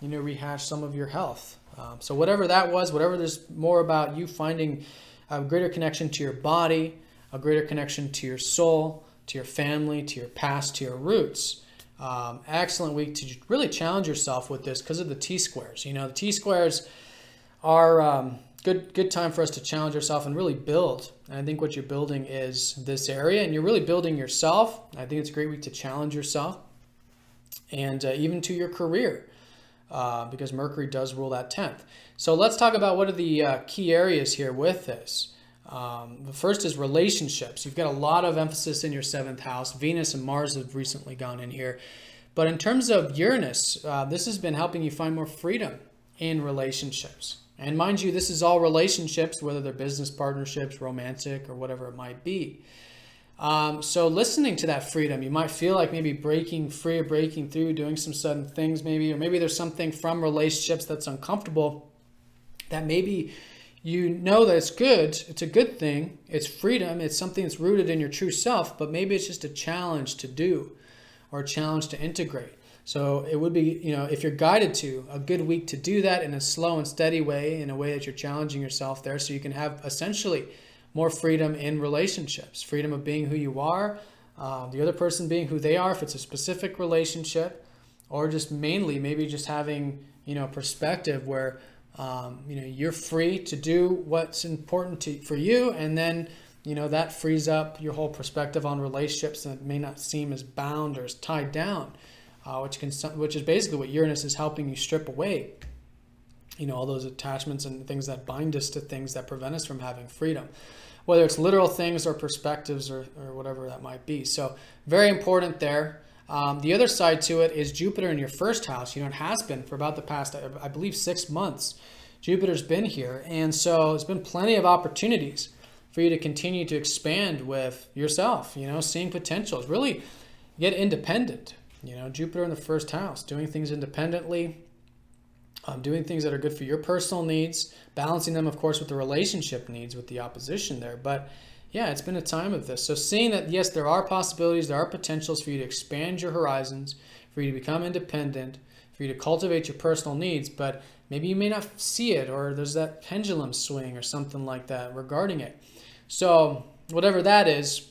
rehash some of your health. So whatever that was, whatever there's more about you finding a greater connection to your body, a greater connection to your soul, to your family, to your past, to your roots. Excellent week to really challenge yourself with this because of the T-squares. The T-squares are good time for us to challenge ourselves and really build. And I think what you're building is this area, and you're really building yourself. I think it's a great week to challenge yourself, and even to your career, because Mercury does rule that 10th. So let's talk about what are the key areas here with this. The first is relationships. You've got a lot of emphasis in your 7th house. Venus and Mars have recently gone in here. But in terms of Uranus, this has been helping you find more freedom in relationships. And mind you, this is all relationships, whether they're business partnerships, romantic, or whatever it might be. So listening to that freedom, you might feel like maybe breaking free or breaking through, doing some sudden things maybe, or maybe there's something from relationships that's uncomfortable that maybe that it's good, it's a good thing, it's freedom, it's something that's rooted in your true self, but maybe it's just a challenge to do or a challenge to integrate. So it would be, if you're guided to, a good week to do that in a slow and steady way, in a way that you're challenging yourself there, so you can have essentially more freedom in relationships, freedom of being who you are, the other person being who they are, if it's a specific relationship, or just mainly maybe just having, perspective where, you're free to do what's important for you, and then, that frees up your whole perspective on relationships that may not seem as bound or as tied down. Which is basically what Uranus is helping you strip away. All those attachments and things that bind us to things that prevent us from having freedom, whether it's literal things or perspectives or whatever that might be. So very important there. The other side to it is Jupiter in your 1st house. It has been for about the past, I believe, 6 months. Jupiter's been here. And so there's been plenty of opportunities for you to continue to expand with yourself, seeing potentials, really get independent. Jupiter in the 1st house, doing things independently, doing things that are good for your personal needs, balancing them, of course, with the relationship needs with the opposition there. But yeah, it's been a time of this. So seeing that, yes, there are possibilities, there are potentials for you to expand your horizons, for you to become independent, for you to cultivate your personal needs, but maybe you may not see it, or there's that pendulum swing or something like that regarding it. So whatever that is,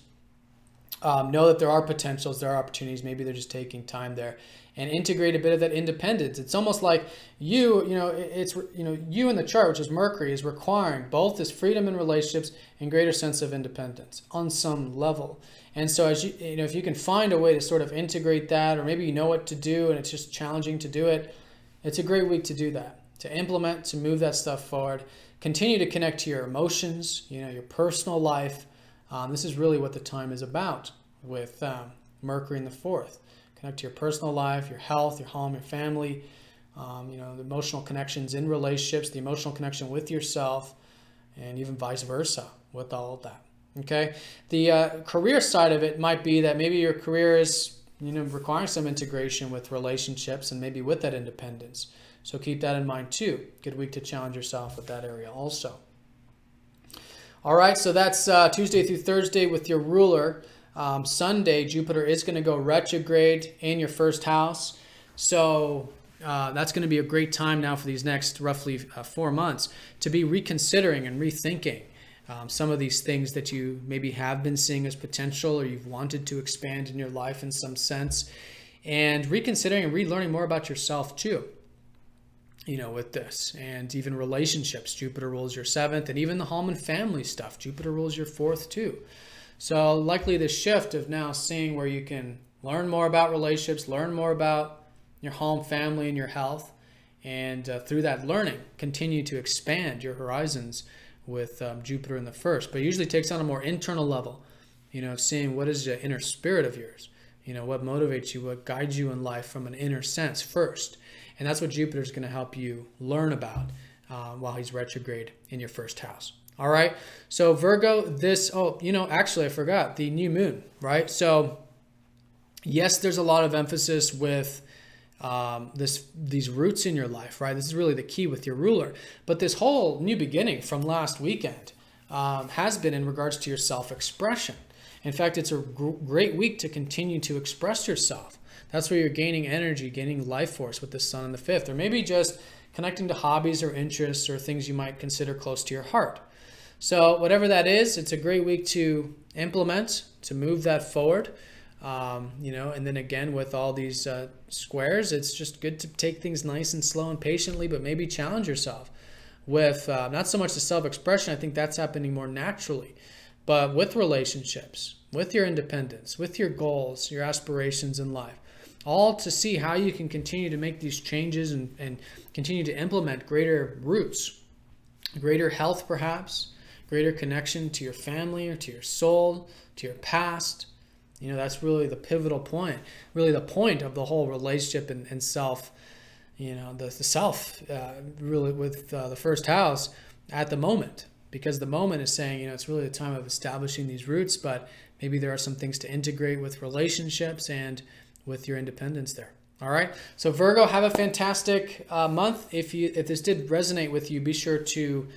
know that there are potentials, there are opportunities. Maybe they're just taking time there, and integrate a bit of that independence. It's almost like you in the chart, which is Mercury, is requiring both this freedom in relationships and greater sense of independence on some level. And so as if you can find a way to sort of integrate that, or maybe you know what to do and it's just challenging to do it, it's a great week to do that, to implement, to move that stuff forward. Continue to connect to your emotions, your personal life. This is really what the time is about with Mercury in the 4th. Connect to your personal life, your health, your home, your family, the emotional connections in relationships, the emotional connection with yourself, and even vice versa with all of that. Okay. The career side of it might be that maybe your career is, requiring some integration with relationships and maybe with that independence. So keep that in mind too. Good week to challenge yourself with that area also. All right, so that's Tuesday through Thursday with your ruler. Sunday, Jupiter is going to go retrograde in your 1st house. So that's going to be a great time now for these next roughly 4 months to be reconsidering and rethinking some of these things that you maybe have been seeing as potential, or you've wanted to expand in your life in some sense, and reconsidering and relearning more about yourself too. With this, and even relationships. Jupiter rules your 7th, and even the home and family stuff. Jupiter rules your 4th too. So likely the shift of now seeing where you can learn more about relationships, learn more about your home, family, and your health, and through that learning, continue to expand your horizons with Jupiter in the first. But it usually takes on a more internal level, of seeing what is the inner spirit of yours, what motivates you, what guides you in life from an inner sense first. And that's what Jupiter is going to help you learn about while he's retrograde in your first house. All right. So Virgo, actually I forgot the new moon, right? So yes, there's a lot of emphasis with these roots in your life, right? This is really the key with your ruler. But this whole new beginning from last weekend has been in regards to your self-expression. In fact, it's a great week to continue to express yourself. That's where you're gaining energy, gaining life force with the sun in the fifth, or maybe just connecting to hobbies or interests or things you might consider close to your heart. So whatever that is, it's a great week to implement, to move that forward. And then again, with all these squares, it's just good to take things nice and slow and patiently, but maybe challenge yourself with not so much the self-expression. I think that's happening more naturally, but with relationships, with your independence, with your goals, your aspirations in life, all to see how you can continue to make these changes and continue to implement greater roots, greater health perhaps, greater connection to your family or to your soul, to your past. That's really the pivotal point, really the point of the whole relationship and self, the self really with the first house at the moment, because the moment is saying, it's really the time of establishing these roots, but maybe there are some things to integrate with relationships and with your independence there. All right. So Virgo, have a fantastic month. If this did resonate with you, be sure to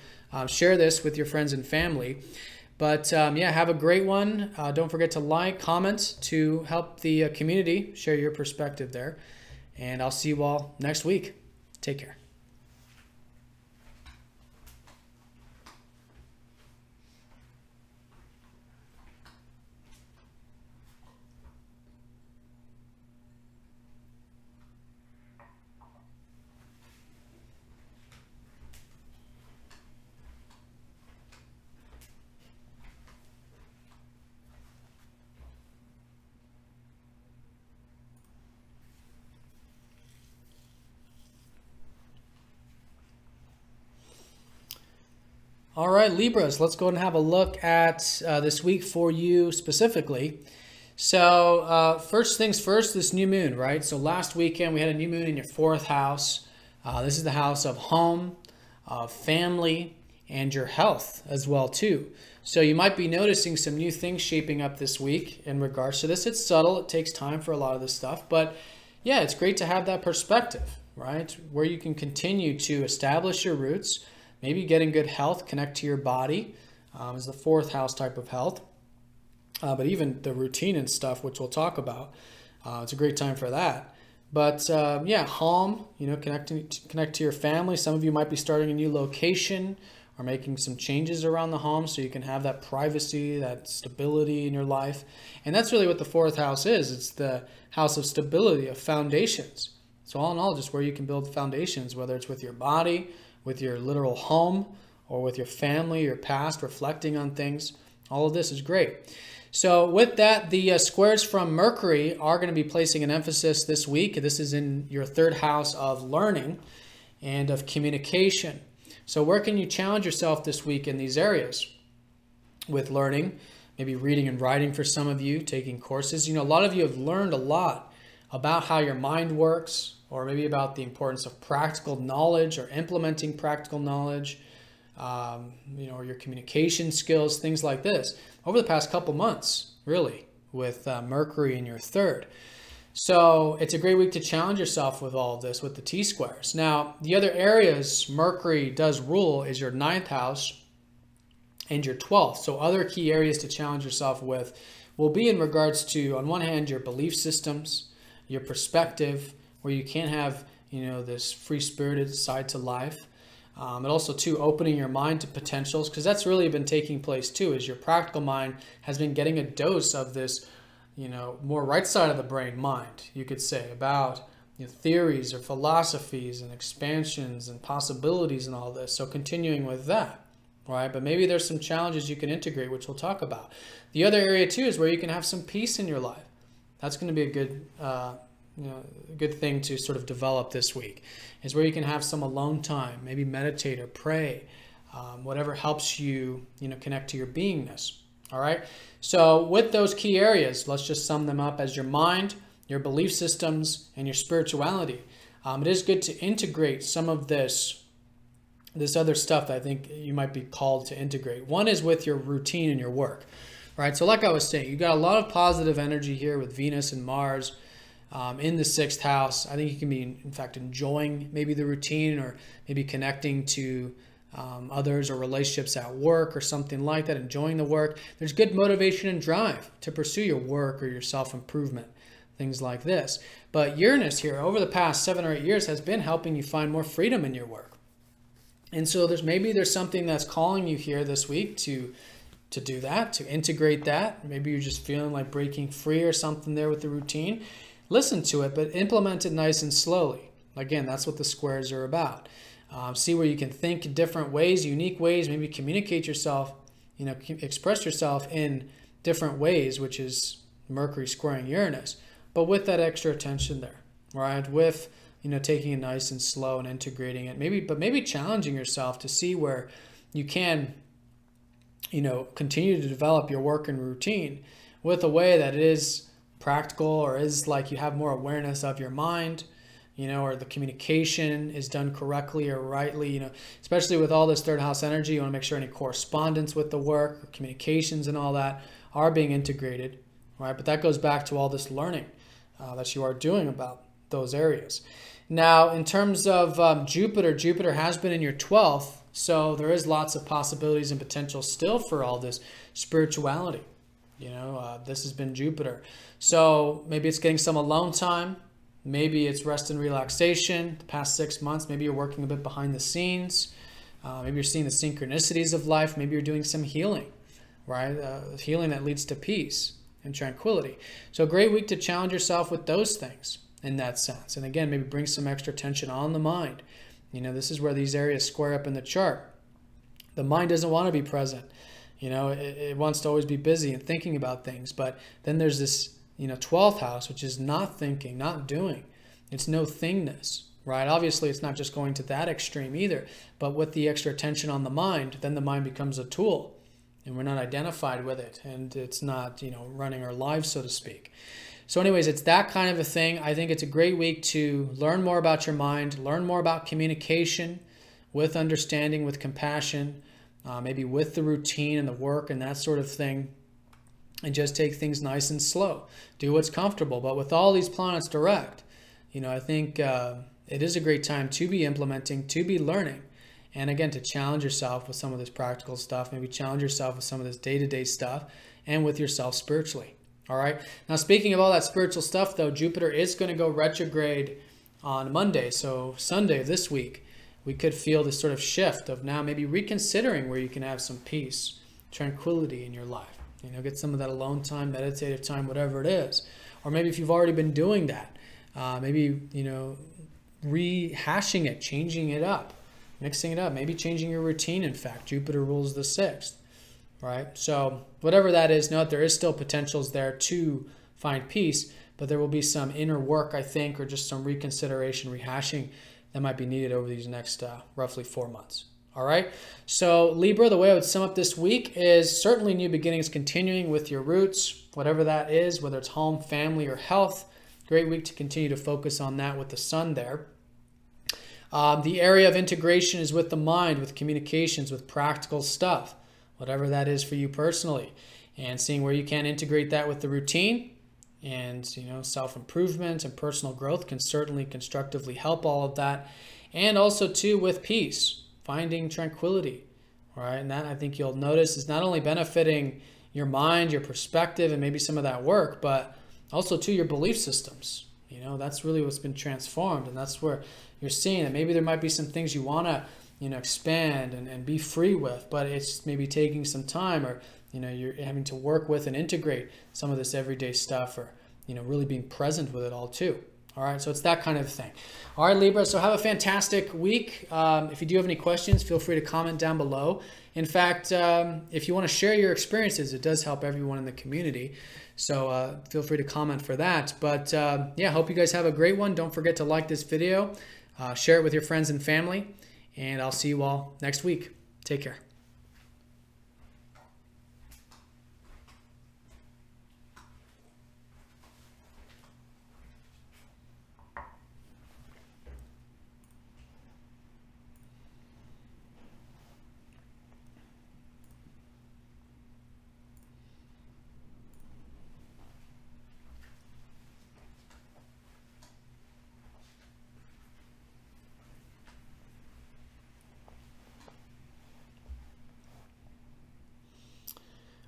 share this with your friends and family. But have a great one. Don't forget to like, comment to help the community share your perspective there. And I'll see you all next week. Take care. All right, Libras, let's go and have a look at this week for you specifically. So first things first, this new moon, right? So last weekend we had a new moon in your fourth house. This is the house of home, family, and your health as well too. So you might be noticing some new things shaping up this week in regards to this. It's subtle. It takes time for a lot of this stuff. But yeah, it's great to have that perspective, right? Where you can continue to establish your roots, maybe get in good health, connect to your body is the fourth house type of health. But even the routine and stuff, which we'll talk about, it's a great time for that. But home, connect to your family. Some of you might be starting a new location or making some changes around the home so you can have that privacy, that stability in your life. And that's really what the fourth house is. It's the house of stability, of foundations. So all in all, just where you can build foundations, whether it's with your body, with your literal home, or with your family, your past, reflecting on things. All of this is great. So with that, the squares from Mercury are going to be placing an emphasis this week. This is in your third house of learning and of communication. So where can you challenge yourself this week in these areas? With learning, maybe reading and writing for some of you, taking courses. A lot of you have learned a lot about how your mind works, or maybe about the importance of practical knowledge or implementing practical knowledge, or your communication skills, things like this, over the past couple months, really, with Mercury in your third. So it's a great week to challenge yourself with all of this, with the T-squares. Now, the other areas Mercury does rule is your ninth house and your 12th. So other key areas to challenge yourself with will be in regards to, on one hand, your belief systems, your perspective, where you can have, this free-spirited side to life. And also, too, opening your mind to potentials, because that's really been taking place, too, is your practical mind has been getting a dose of this, more right side of the brain mind, you could say, about theories or philosophies and expansions and possibilities and all this. So continuing with that, right? But maybe there's some challenges you can integrate, which we'll talk about. The other area too is where you can have some peace in your life. That's going to be a good, good thing to sort of develop this week, is where you can have some alone time, maybe meditate or pray, whatever helps you, connect to your beingness. All right. So with those key areas, let's just sum them up as your mind, your belief systems, and your spirituality. It is good to integrate some of this other stuff that I think you might be called to integrate. One is with your routine and your work, right? So like I was saying, you got a lot of positive energy here with Venus and Mars in the 6th house. I think you can be, in fact, enjoying maybe the routine, or maybe connecting to others or relationships at work or something like that, enjoying the work. There's good motivation and drive to pursue your work or your self-improvement, things like this. But Uranus here over the past 7 or 8 years has been helping you find more freedom in your work. And so there's something that's calling you here this week to do that, to integrate that. Maybe you're just feeling like breaking free or something there with the routine. Listen to it, but implement it nice and slowly. Again, that's what the squares are about. See where you can think in different ways, unique ways, maybe communicate yourself, express yourself in different ways, which is Mercury squaring Uranus, but with that extra attention there, right? With, taking it nice and slow and integrating it, maybe challenging yourself to see where you can, continue to develop your work and routine with a way that is practical, or is like you have more awareness of your mind, or the communication is done correctly or rightly, especially with all this 3rd house energy. You want to make sure any correspondence with the work, or communications and all that are being integrated, right? But that goes back to all this learning that you are doing about those areas. Now, in terms of Jupiter has been in your 12th, so there is lots of possibilities and potential still for all this spirituality. This has been Jupiter. So maybe it's getting some alone time. Maybe it's rest and relaxation. The past 6 months, maybe you're working a bit behind the scenes. Maybe you're seeing the synchronicities of life. Maybe you're doing some healing, right? Healing that leads to peace and tranquility. So a great week to challenge yourself with those things in that sense. And again, maybe bring some extra tension on the mind. This is where these areas square up in the chart. The mind doesn't want to be present. It wants to always be busy and thinking about things. But then there's this 12th house, which is not thinking, not doing. It's no thingness, right? Obviously, it's not just going to that extreme either. But with the extra attention on the mind, then the mind becomes a tool, and we're not identified with it, and it's not, running our lives, so to speak. So anyways, it's that kind of a thing. I think it's a great week to learn more about your mind, learn more about communication with understanding, with compassion, maybe with the routine and the work and that sort of thing. And just take things nice and slow. Do what's comfortable. But with all these planets direct, I think it is a great time to be implementing, to be learning. And again, to challenge yourself with some of this practical stuff. Maybe challenge yourself with some of this day-to-day stuff, and with yourself spiritually. All right. Now, speaking of all that spiritual stuff, though, Jupiter is going to go retrograde on Monday. So Sunday of this week, we could feel this sort of shift of now maybe reconsidering where you can have some peace, tranquility in your life. Get some of that alone time, meditative time, whatever it is. Or maybe if you've already been doing that, maybe, rehashing it, changing it up, mixing it up, maybe changing your routine. In fact, Jupiter rules the 6th, right? So whatever that is, note there is still potentials there to find peace, but there will be some inner work, I think, or just some reconsideration, rehashing that might be needed over these next roughly 4 months. All right. So Libra, the way I would sum up this week is certainly new beginnings, continuing with your roots, whatever that is, whether it's home, family, or health. Great week to continue to focus on that with the sun there. The area of integration is with the mind, with communications, with practical stuff, whatever that is for you personally, and seeing where you can integrate that with the routine. And, self-improvement and personal growth can certainly constructively help all of that. And also, too, with peace. Finding tranquility, right? And that, I think you'll notice, is not only benefiting your mind, your perspective, and maybe some of that work, but also to your belief systems. That's really what's been transformed, and that's where you're seeing that maybe there might be some things you want to, expand and be free with, but it's maybe taking some time, or, you're having to work with and integrate some of this everyday stuff, or, really being present with it all too. All right, so it's that kind of thing. All right, Libra, so have a fantastic week. If you do have any questions, feel free to comment down below. In fact, if you want to share your experiences, it does help everyone in the community. So feel free to comment for that. But yeah, hope you guys have a great one. Don't forget to like this video, share it with your friends and family, and I'll see you all next week. Take care.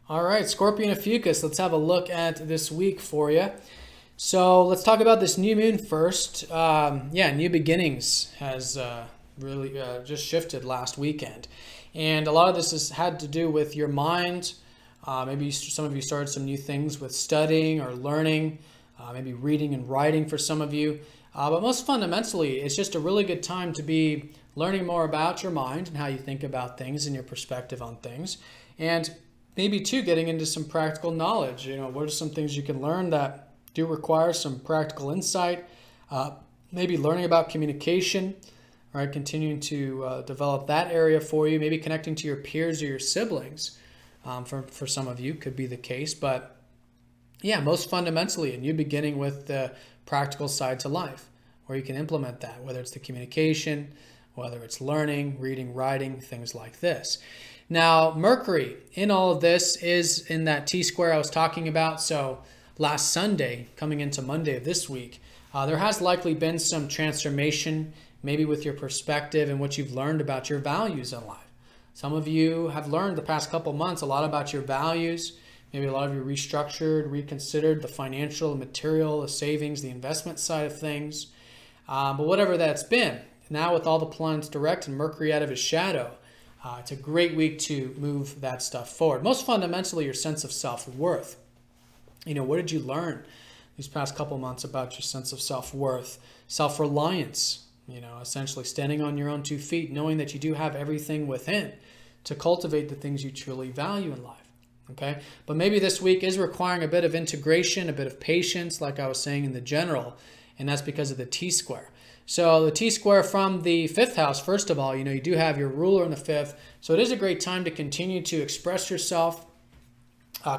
All right, Scorpio and Ophiuchus, let's have a look at this week for you. So let's talk about this new moon first. Yeah, new beginnings has really just shifted last weekend. And a lot of this has had to do with your mind. Maybe some of you started some new things with studying or learning, maybe reading and writing for some of you. But most fundamentally, it's just a really good time to be learning more about your mind and how you think about things and your perspective on things. And maybe too getting into some practical knowledge. You know, what are some things you can learn that do require some practical insight? Maybe learning about communication, right? Continuing to develop that area for you. Maybe connecting to your peers or your siblings. For some of you could be the case, but yeah, most fundamentally, a new beginning with the practical side to life, where you can implement that, whether it's the communication, whether it's learning, reading, writing, things like this. Now, Mercury in all of this is in that T-square I was talking about. So last Sunday, coming into Monday of this week, there has likely been some transformation, maybe with your perspective and what you've learned about your values in life. Some of you have learned the past couple months a lot about your values. Maybe a lot of you restructured, reconsidered the financial, material, the savings, the investment side of things. But whatever that's been, now with all the planets direct and Mercury out of his shadow, it's a great week to move that stuff forward. Most fundamentally, your sense of self-worth. You know, what did you learn these past couple months about your sense of self-worth? Self-reliance, you know, essentially standing on your own 2 feet, knowing that you do have everything within to cultivate the things you truly value in life. Okay, but maybe this week is requiring a bit of integration, a bit of patience, like I was saying in the general, and that's because of the T-square. So the T-square from the 5th house, first of all, you know, you do have your ruler in the 5th. So it is a great time to continue to express yourself,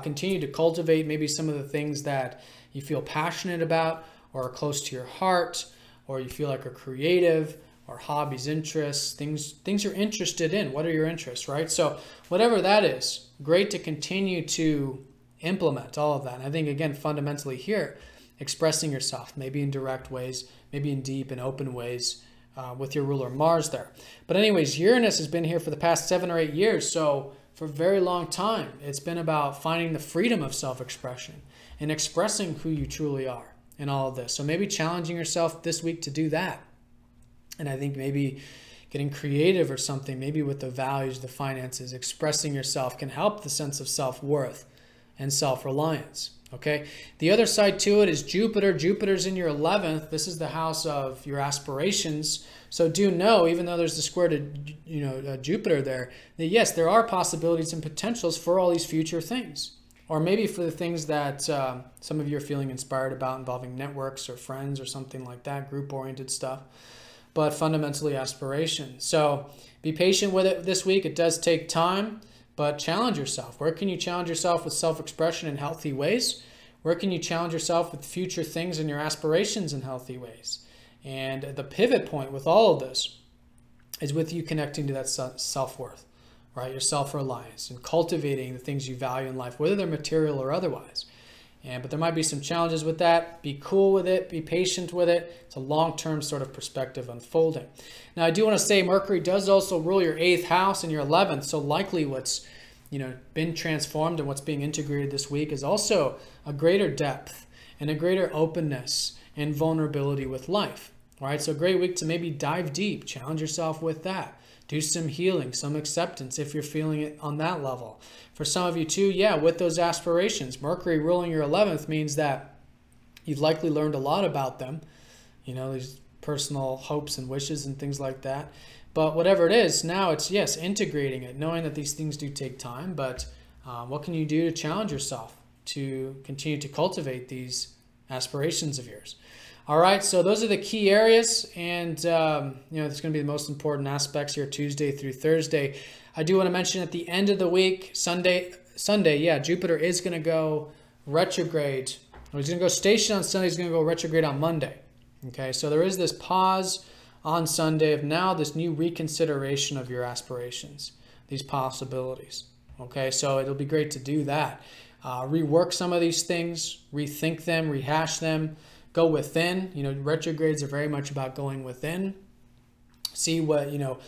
continue to cultivate maybe some of the things that you feel passionate about or are close to your heart, or you feel like are creative, or hobbies, interests, things you're interested in. What are your interests, right? So whatever that is, great to continue to implement all of that. And I think, again, fundamentally here, expressing yourself, maybe in direct ways, maybe in deep and open ways with your ruler Mars there. But anyways, Uranus has been here for the past 7 or 8 years. So for a very long time, it's been about finding the freedom of self-expression and expressing who you truly are in all of this. So maybe challenging yourself this week to do that. And I think maybe getting creative or something, maybe with the values, the finances, expressing yourself can help the sense of self-worth and self-reliance. Okay. The other side to it is Jupiter. Jupiter's in your 11th. This is the house of your aspirations. So do know, even though there's the square to Jupiter there, that yes, there are possibilities and potentials for all these future things. Or maybe for the things that some of you are feeling inspired about involving networks or friends or something like that, group-oriented stuff. But fundamentally aspiration. So be patient with it this week. It does take time, but challenge yourself. Where can you challenge yourself with self-expression in healthy ways? Where can you challenge yourself with future things and your aspirations in healthy ways? And the pivot point with all of this is with you connecting to that self-worth, right? Your self-reliance and cultivating the things you value in life, whether they're material or otherwise. But there might be some challenges with that. Be cool with it. Be patient with it. It's a long-term sort of perspective unfolding. Now, I do want to say Mercury does also rule your 8th house and your 11th. So likely what's been transformed and what's being integrated this week is also a greater depth and a greater openness and vulnerability with life. All right, so a great week to maybe dive deep, challenge yourself with that. Do some healing, some acceptance if you're feeling it on that level. For some of you too, yeah, with those aspirations, Mercury ruling your 11th means that you've likely learned a lot about them. you know, these personal hopes and wishes and things like that. But whatever it is, now it's, yes, integrating it, knowing that these things do take time, but what can you do to challenge yourself to continue to cultivate these aspirations of yours? All right, so those are the key areas, and you know, it's going to be the most important aspects here, Tuesday through Thursday. I do want to mention at the end of the week, Sunday, yeah, Jupiter is going to go retrograde. He's going to go station on Sunday. He's going to go retrograde on Monday. Okay, so there is this pause on Sunday of now this new reconsideration of your aspirations, these possibilities. Okay, so it'll be great to do that. Rework some of these things, rethink them, rehash them, go within. You know, retrogrades are very much about going within. See what, you know,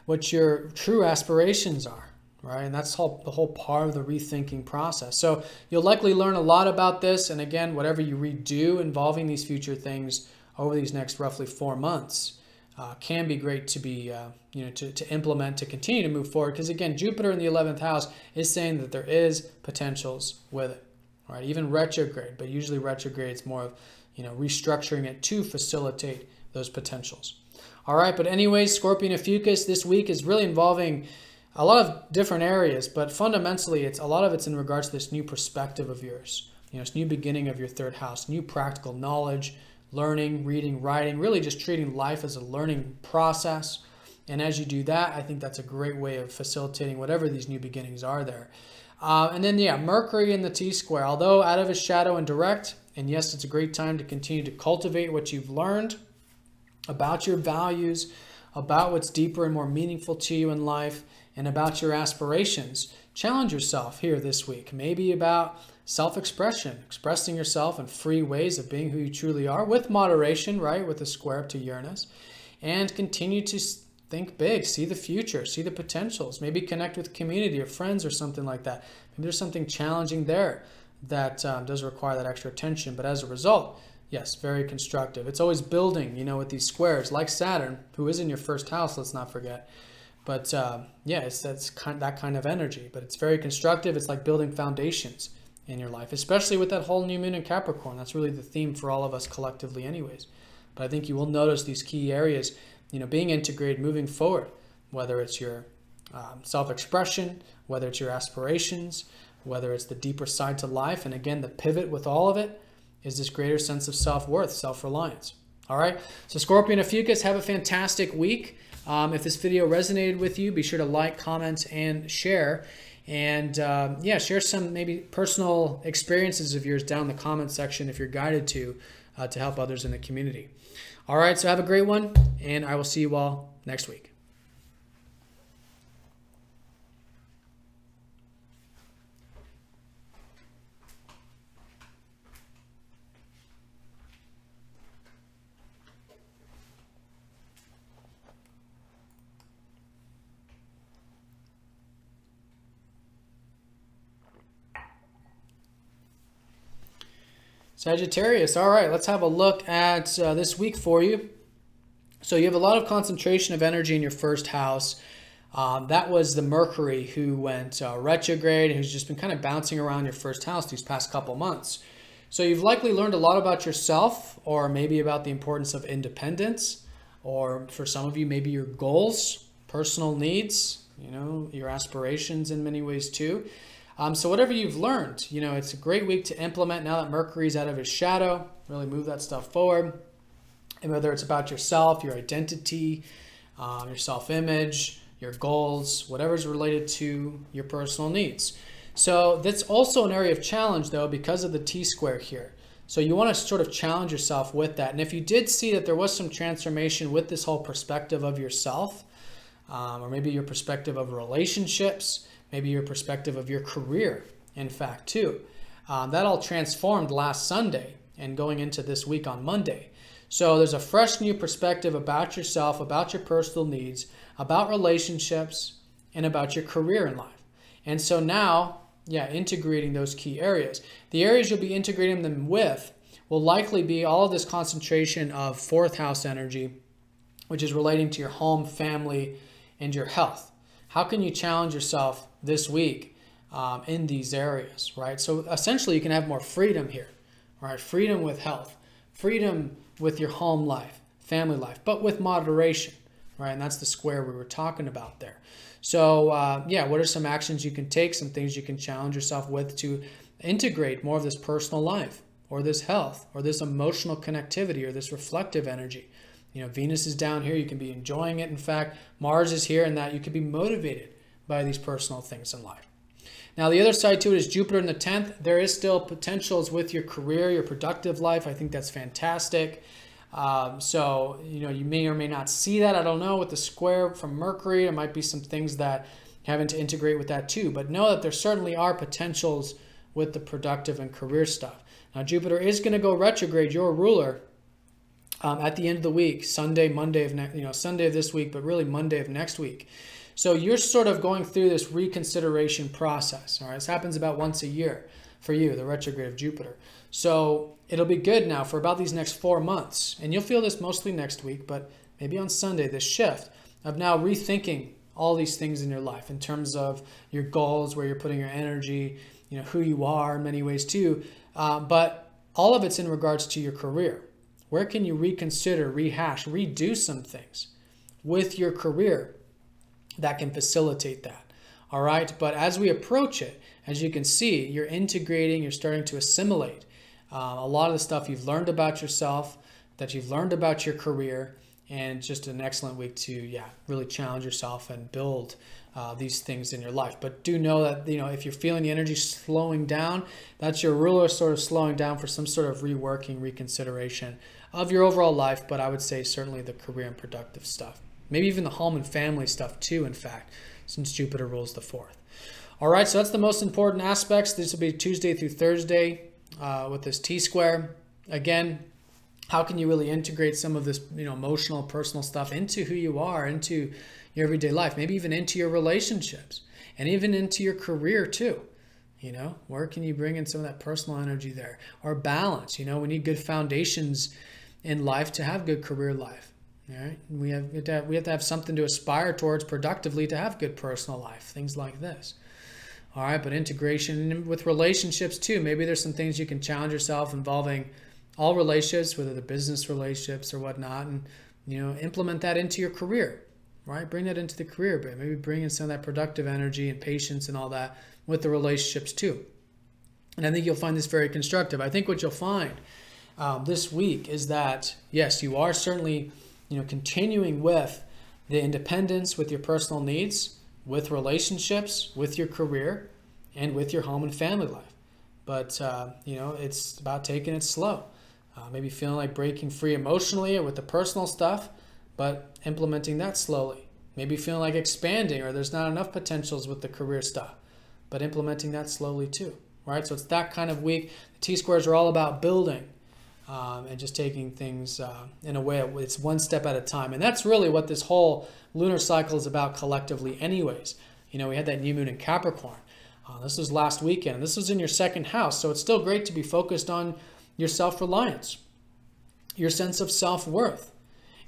what your true aspirations are, right? And that's the whole part of the rethinking process. So you'll likely learn a lot about this. And again, whatever you redo involving these future things over these next roughly 4 months can be great to be, you know, to implement, to continue to move forward. Because again, Jupiter in the 11th house is saying that there is potentials with it, right? Even retrograde, but usually retrograde is more of, you know, restructuring it to facilitate those potentials. All right, but anyways, Scorpio and Ophiuchus this week is really involving a lot of different areas, but fundamentally, a lot of it's in regards to this new perspective of yours. You know, it's new beginning of your third house, new practical knowledge, learning, reading, writing, really just treating life as a learning process. And as you do that, I think that's a great way of facilitating whatever these new beginnings are there. And then, yeah, Mercury in the T-square, although out of his shadow and direct, and yes, it's a great time to continue to cultivate what you've learned about your values, about what's deeper and more meaningful to you in life, and about your aspirations. Challenge yourself here this week, maybe about self-expression, expressing yourself in free ways of being who you truly are, with moderation, right, with a square up to Uranus, and continue to think big, see the future, see the potentials, maybe connect with community or friends or something like that. Maybe there's something challenging there that does require that extra attention, but as a result, yes, very constructive. It's always building, you know, with these squares, like Saturn, who is in your first house, let's not forget. But yeah, that's that kind of energy, but it's very constructive. It's like building foundations in your life, especially with that whole new moon in Capricorn. That's really the theme for all of us collectively anyways. But I think you will notice these key areas, you know, being integrated, moving forward, whether it's your self-expression, whether it's your aspirations, whether it's the deeper side to life. And again, the pivot with all of it is this greater sense of self-worth, self-reliance. All right, so Scorpio and Ophiuchus, have a fantastic week. If this video resonated with you, be sure to like, comment, and share. And yeah, share some maybe personal experiences of yours down in the comment section if you're guided to help others in the community. All right, so have a great one, and I will see you all next week. Sagittarius, all right, let's have a look at this week for you. So you have a lot of concentration of energy in your first house. That was the Mercury who went retrograde, who's just been kind of bouncing around your first house these past couple months. So you've likely learned a lot about yourself, or maybe about the importance of independence, or for some of you, maybe your goals, personal needs, you know, your aspirations in many ways too. So whatever you've learned, you know, it's a great week to implement now that Mercury's out of his shadow, really move that stuff forward. And whether it's about yourself, your identity, your self-image, your goals, whatever's related to your personal needs. So that's also an area of challenge though, because of the T-square here. So you want to sort of challenge yourself with that. And if you did see that there was some transformation with this whole perspective of yourself, or maybe your perspective of relationships, maybe your perspective of your career, in fact, too. That all transformed last Sunday and going into this week on Monday. So there's a fresh new perspective about yourself, about your personal needs, about relationships, and about your career in life. And so now, yeah, integrating those key areas. The areas you'll be integrating them with will likely be all of this concentration of fourth house energy, which is relating to your home, family, and your health. How can you challenge yourself this week in these areas, right? So essentially you can have more freedom here, right? Freedom with health, freedom with your home life, family life, but with moderation, right? And that's the square we were talking about there. So yeah, what are some actions you can take, some things you can challenge yourself with to integrate more of this personal life or this health or this emotional connectivity or this reflective energy? You know, Venus is down here. You can be enjoying it. In fact, Mars is here, and that you can be motivated by these personal things in life. Now, the other side to it is Jupiter in the 10th. There is still potentials with your career, your productive life. I think that's fantastic. So, you know, you may or may not see that. I don't know. With the square from Mercury, there might be some things that having to integrate with that too. But know that there certainly are potentials with the productive and career stuff. Now, Jupiter is going to go retrograde, your ruler, at the end of the week, Sunday, Monday of Sunday of this week, but really Monday of next week. So you're sort of going through this reconsideration process. All right, this happens about once a year for you, the retrograde of Jupiter. So it'll be good now for about these next 4 months, and you'll feel this mostly next week, but maybe on Sunday, this shift of now rethinking all these things in your life in terms of your goals, where you're putting your energy, you know, who you are in many ways too, but all of it's in regards to your career. Where can you reconsider, rehash, redo some things with your career that can facilitate that? All right. But as we approach it, as you can see, you're integrating, you're starting to assimilate a lot of the stuff you've learned about yourself, that you've learned about your career, and just an excellent week to, yeah, really challenge yourself and build these things in your life. But do know that, you know, if you're feeling the energy slowing down, that's your ruler sort of slowing down for some sort of reworking, reconsideration of your overall life. But I would say certainly the career and productive stuff, maybe even the home and family stuff too, in fact, since Jupiter rules the 4th. All right, so that's the most important aspects. This will be Tuesday through Thursday with this T-square. Again, how can you really integrate some of this, you know, emotional, personal stuff into who you are, into your everyday life, maybe even into your relationships, and even into your career too? You know, where can you bring in some of that personal energy there? Or balance. You know, we need good foundations in life to have good career life. All right, we have to have something to aspire towards productively to have good personal life. Things like this. All right, but integration with relationships too. Maybe there's some things you can challenge yourself involving all relationships, whether they're business relationships or whatnot, and, you know, implement that into your career, right? Bring that into the career, but maybe bring in some of that productive energy and patience and all that with the relationships too. And I think you'll find this very constructive. I think what you'll find this week is that, yes, you are certainly, you know, continuing with the independence with your personal needs, with relationships, with your career, and with your home and family life. But, you know, it's about taking it slow. Maybe feeling like breaking free emotionally or with the personal stuff, but implementing that slowly. Maybe feeling like expanding, or there's not enough potentials with the career stuff, but implementing that slowly too, right? So it's that kind of week. The T-squares are all about building and just taking things in a way, it's one step at a time. And that's really what this whole lunar cycle is about collectively anyways. You know, we had that new moon in Capricorn. This was last weekend. This was in your 2nd house, so it's still great to be focused on your self-reliance, your sense of self-worth.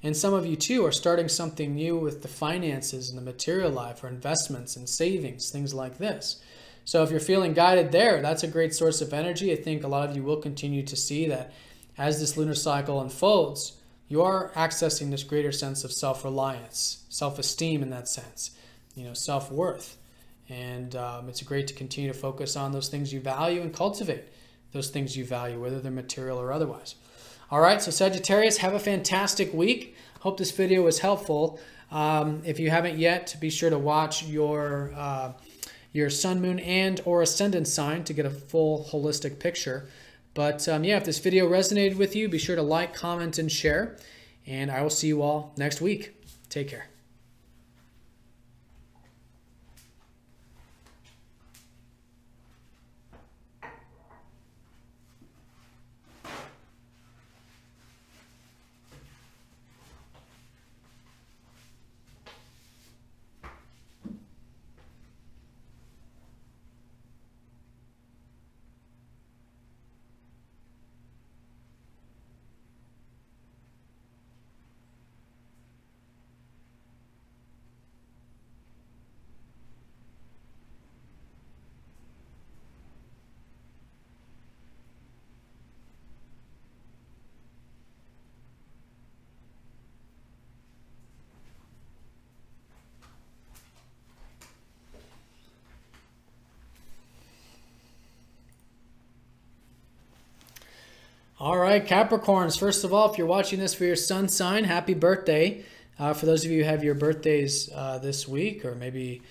And some of you too are starting something new with the finances and the material life, or investments and savings, things like this. So if you're feeling guided there, that's a great source of energy. I think a lot of you will continue to see that as this lunar cycle unfolds, you are accessing this greater sense of self-reliance, self-esteem in that sense, you know, self-worth. And it's great to continue to focus on those things you value and cultivate those things you value, whether they're material or otherwise. All right, so Sagittarius, have a fantastic week. Hope this video was helpful. If you haven't yet, be sure to watch your sun, moon, and or ascendant sign to get a full holistic picture. But yeah, if this video resonated with you, be sure to like, comment, and share. And I will see you all next week. Take care. All right, Capricorns, first of all, if you're watching this for your sun sign, happy birthday. For those of you who have your birthdays this week, or maybe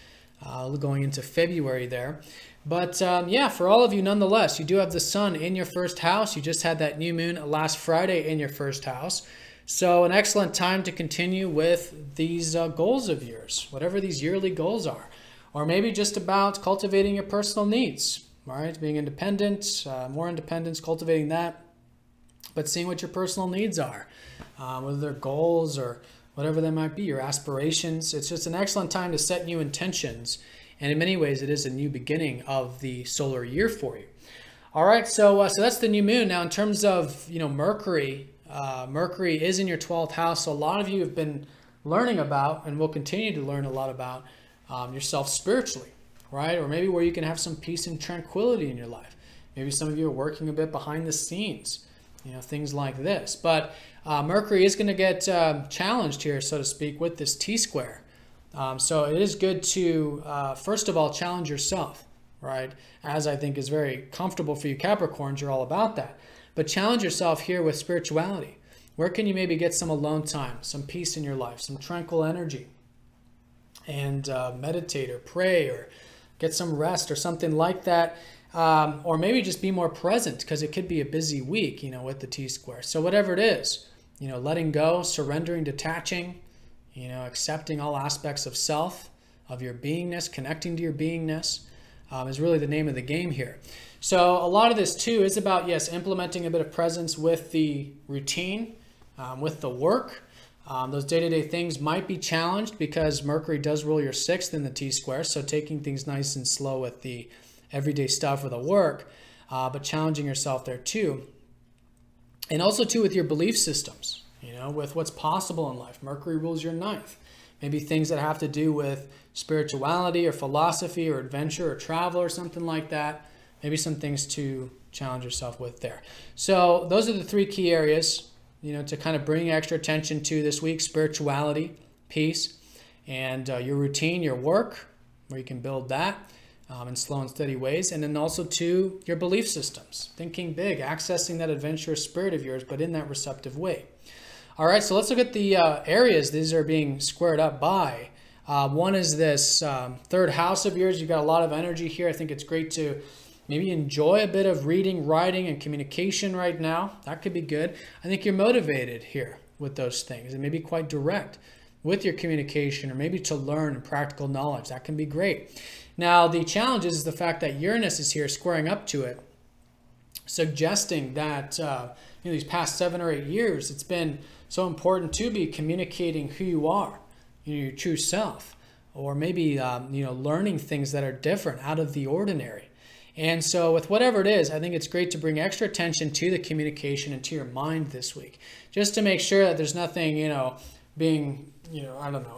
going into February there. But yeah, for all of you, nonetheless, you do have the sun in your first house. You just had that new moon last Friday in your first house. So an excellent time to continue with these goals of yours, whatever these yearly goals are. Or maybe just about cultivating your personal needs, right? Being independent, more independence, cultivating that. But seeing what your personal needs are, whether they're goals or whatever they might be, your aspirations. It's just an excellent time to set new intentions. And in many ways, it is a new beginning of the solar year for you. All right, so that's the new moon. Now, in terms of, Mercury, Mercury is in your 12th house. So a lot of you have been learning about, and will continue to learn a lot about, yourself spiritually, right? Or maybe where you can have some peace and tranquility in your life. Maybe some of you are working a bit behind the scenes. Things like this. But Mercury is going to get challenged here, so to speak, with this T-square. So it is good to, first of all, challenge yourself, right? As I think is very comfortable for you Capricorns, you're all about that. But challenge yourself here with spirituality. Where can you maybe get some alone time, some peace in your life, some tranquil energy? And meditate or pray or get some rest or something like that. Or maybe just be more present, because it could be a busy week, with the T-square. So whatever it is, letting go, surrendering, detaching, accepting all aspects of self, of your beingness, connecting to your beingness, is really the name of the game here. So a lot of this too is about, yes, implementing a bit of presence with the routine, with the work. Those day-to-day things might be challenged because Mercury does rule your 6th in the T-square. So taking things nice and slow with the everyday stuff or the work, but challenging yourself there too. And also too with your belief systems, with what's possible in life. Mercury rules your 9th. Maybe things that have to do with spirituality or philosophy or adventure or travel or something like that. Maybe some things to challenge yourself with there. So those are the 3 key areas, to kind of bring extra attention to this week: spirituality, peace, and your routine, your work, where you can build that. In slow and steady ways. And then also to your belief systems, thinking big, accessing that adventurous spirit of yours, but in that receptive way. All right, so let's look at the areas these are being squared up by. One is this 3rd house of yours. You've got a lot of energy here. I think it's great to maybe enjoy a bit of reading, writing, and communication right now. That could be good. I think you're motivated here with those things, and maybe quite direct with your communication, or maybe to learn practical knowledge. That can be great. Now, the challenge is the fact that Uranus is here squaring up to it, suggesting that these past 7 or 8 years, it's been so important to be communicating who you are, your true self, or maybe learning things that are different, out of the ordinary. And so with whatever it is, I think it's great to bring extra attention to the communication and to your mind this week, just to make sure that there's nothing, being,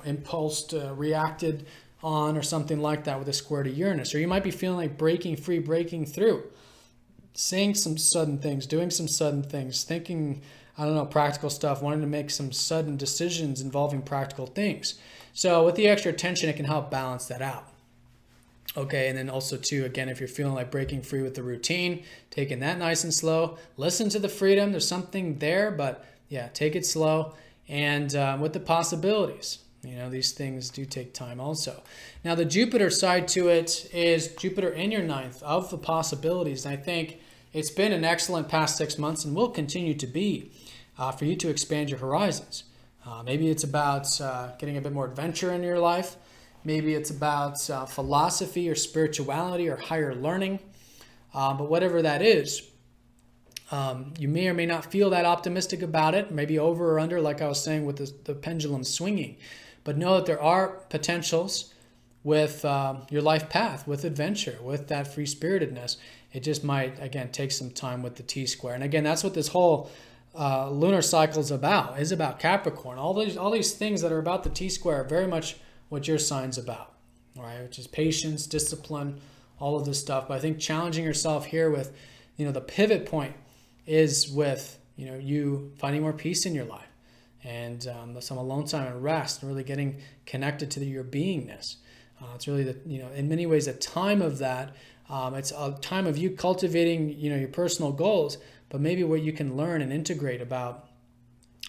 impulsed, reacted on or something like that with a square to Uranus. Or you might be feeling like breaking free, breaking through, saying some sudden things, doing some sudden things, thinking, practical stuff, wanting to make some sudden decisions involving practical things. So with the extra attention, it can help balance that out. Okay, and then also too, again, if you're feeling like breaking free with the routine, taking that nice and slow, listen to the freedom. There's something there, but yeah, take it slow. And with the possibilities, these things do take time also. Now, the Jupiter side to it is Jupiter in your 9th of the possibilities. And I think it's been an excellent past 6 months and will continue to be for you to expand your horizons. Maybe it's about getting a bit more adventure in your life. Maybe it's about philosophy or spirituality or higher learning. But whatever that is, you may or may not feel that optimistic about it, maybe over or under, like I was saying with the pendulum swinging. But know that there are potentials with your life path, with adventure, with that free-spiritedness. It just might, again, take some time with the T-square. And again, that's what this whole lunar cycle is about Capricorn. All these things that are about the T-square are very much what your sign's about, right? Which is patience, discipline, all of this stuff. But I think challenging yourself here with, the pivot point is with, you finding more peace in your life. And some alone time and rest, and really getting connected to your beingness. It's really, in many ways, a time of that. It's a time of you cultivating, your personal goals, but maybe what you can learn and integrate about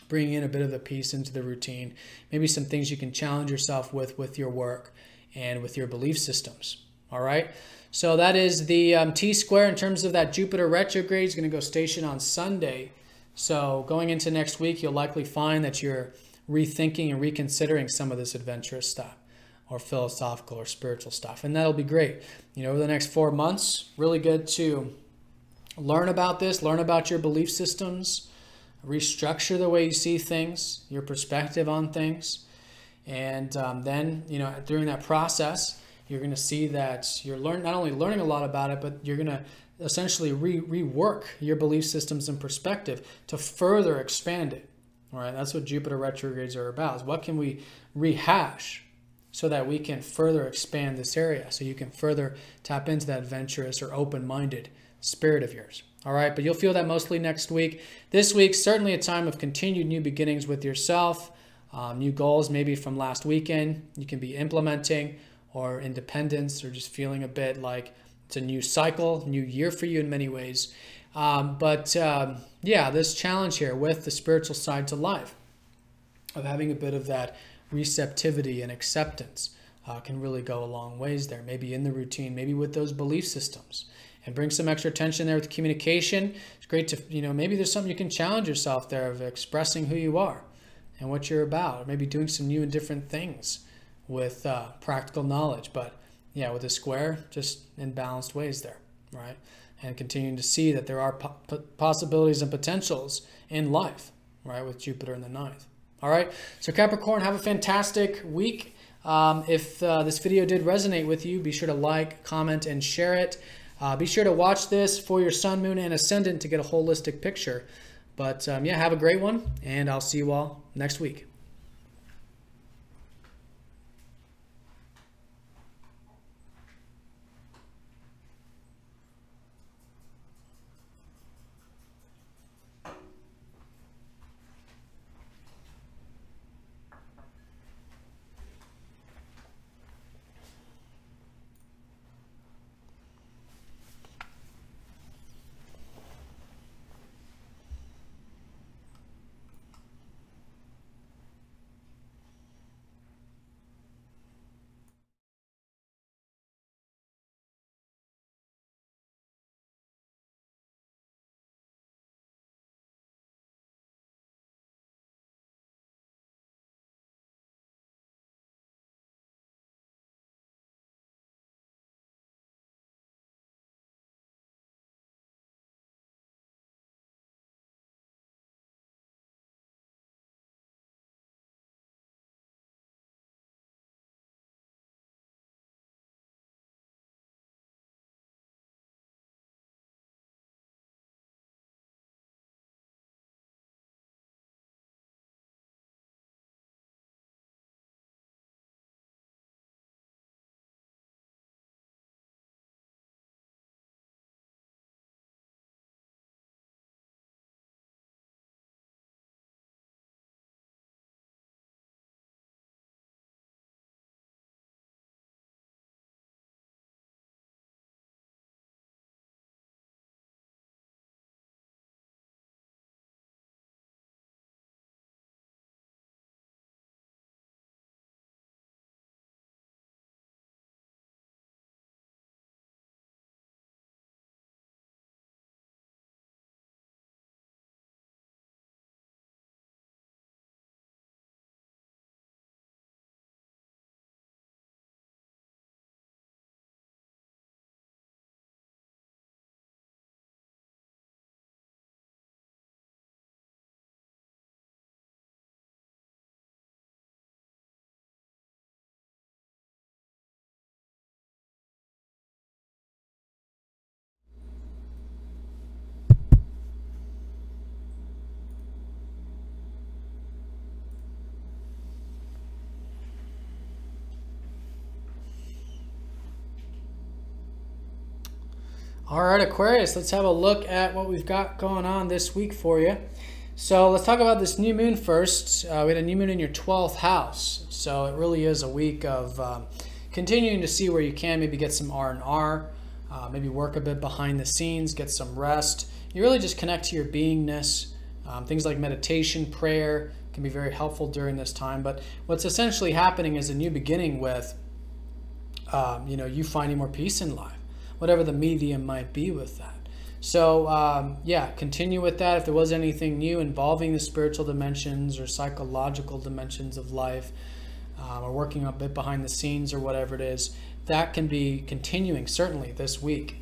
bringing in a bit of the peace into the routine, maybe some things you can challenge yourself with your work and with your belief systems. All right, so that is the T-square in terms of that Jupiter retrograde. Is going to go station on Sunday. So going into next week, you'll likely find that you're rethinking and reconsidering some of this adventurous stuff or philosophical or spiritual stuff. And that'll be great. You know, over the next 4 months, really good to learn about this, learn about your belief systems, restructure the way you see things, your perspective on things. And then, you know, during that process, you're going to see that you're not only learning a lot about it, but you're going to essentially rework your belief systems and perspective to further expand it. All right, that's what Jupiter retrogrades are about. Is what can we rehash so that we can further expand this area, so you can further tap into that adventurous or open-minded spirit of yours. All right, but you'll feel that mostly next week. This week, certainly a time of continued new beginnings with yourself, new goals maybe from last weekend you can be implementing, or independence, or just feeling a bit like it's a new cycle, new year for you in many ways. Yeah, this challenge here with the spiritual side to life, of having a bit of that receptivity and acceptance can really go a long ways there, maybe in the routine, maybe with those belief systems. And bring some extra attention there with communication. It's great to, you know, maybe there's something you can challenge yourself there of expressing who you are and what you're about, or maybe doing some new and different things with practical knowledge. But yeah, with a square, just in balanced ways there, right? And continuing to see that there are possibilities and potentials in life, right, with Jupiter in the 9th. All right, so Capricorn, have a fantastic week. If this video did resonate with you, be sure to like, comment, and share it. Be sure to watch this for your sun, moon, and ascendant to get a holistic picture. But yeah, have a great one, and I'll see you all next week. All right, Aquarius, let's have a look at what we've got going on this week for you. So let's talk about this new moon first. We had a new moon in your 12th house. So it really is a week of continuing to see where you can maybe get some R&R, maybe work a bit behind the scenes, get some rest, you really just connect to your beingness. Things like meditation, prayer can be very helpful during this time. But what's essentially happening is a new beginning with, you finding more peace in life, whatever the medium might be with that. So yeah, continue with that. If there was anything new involving the spiritual dimensions or psychological dimensions of life, or working a bit behind the scenes or whatever it is, that can be continuing certainly this week.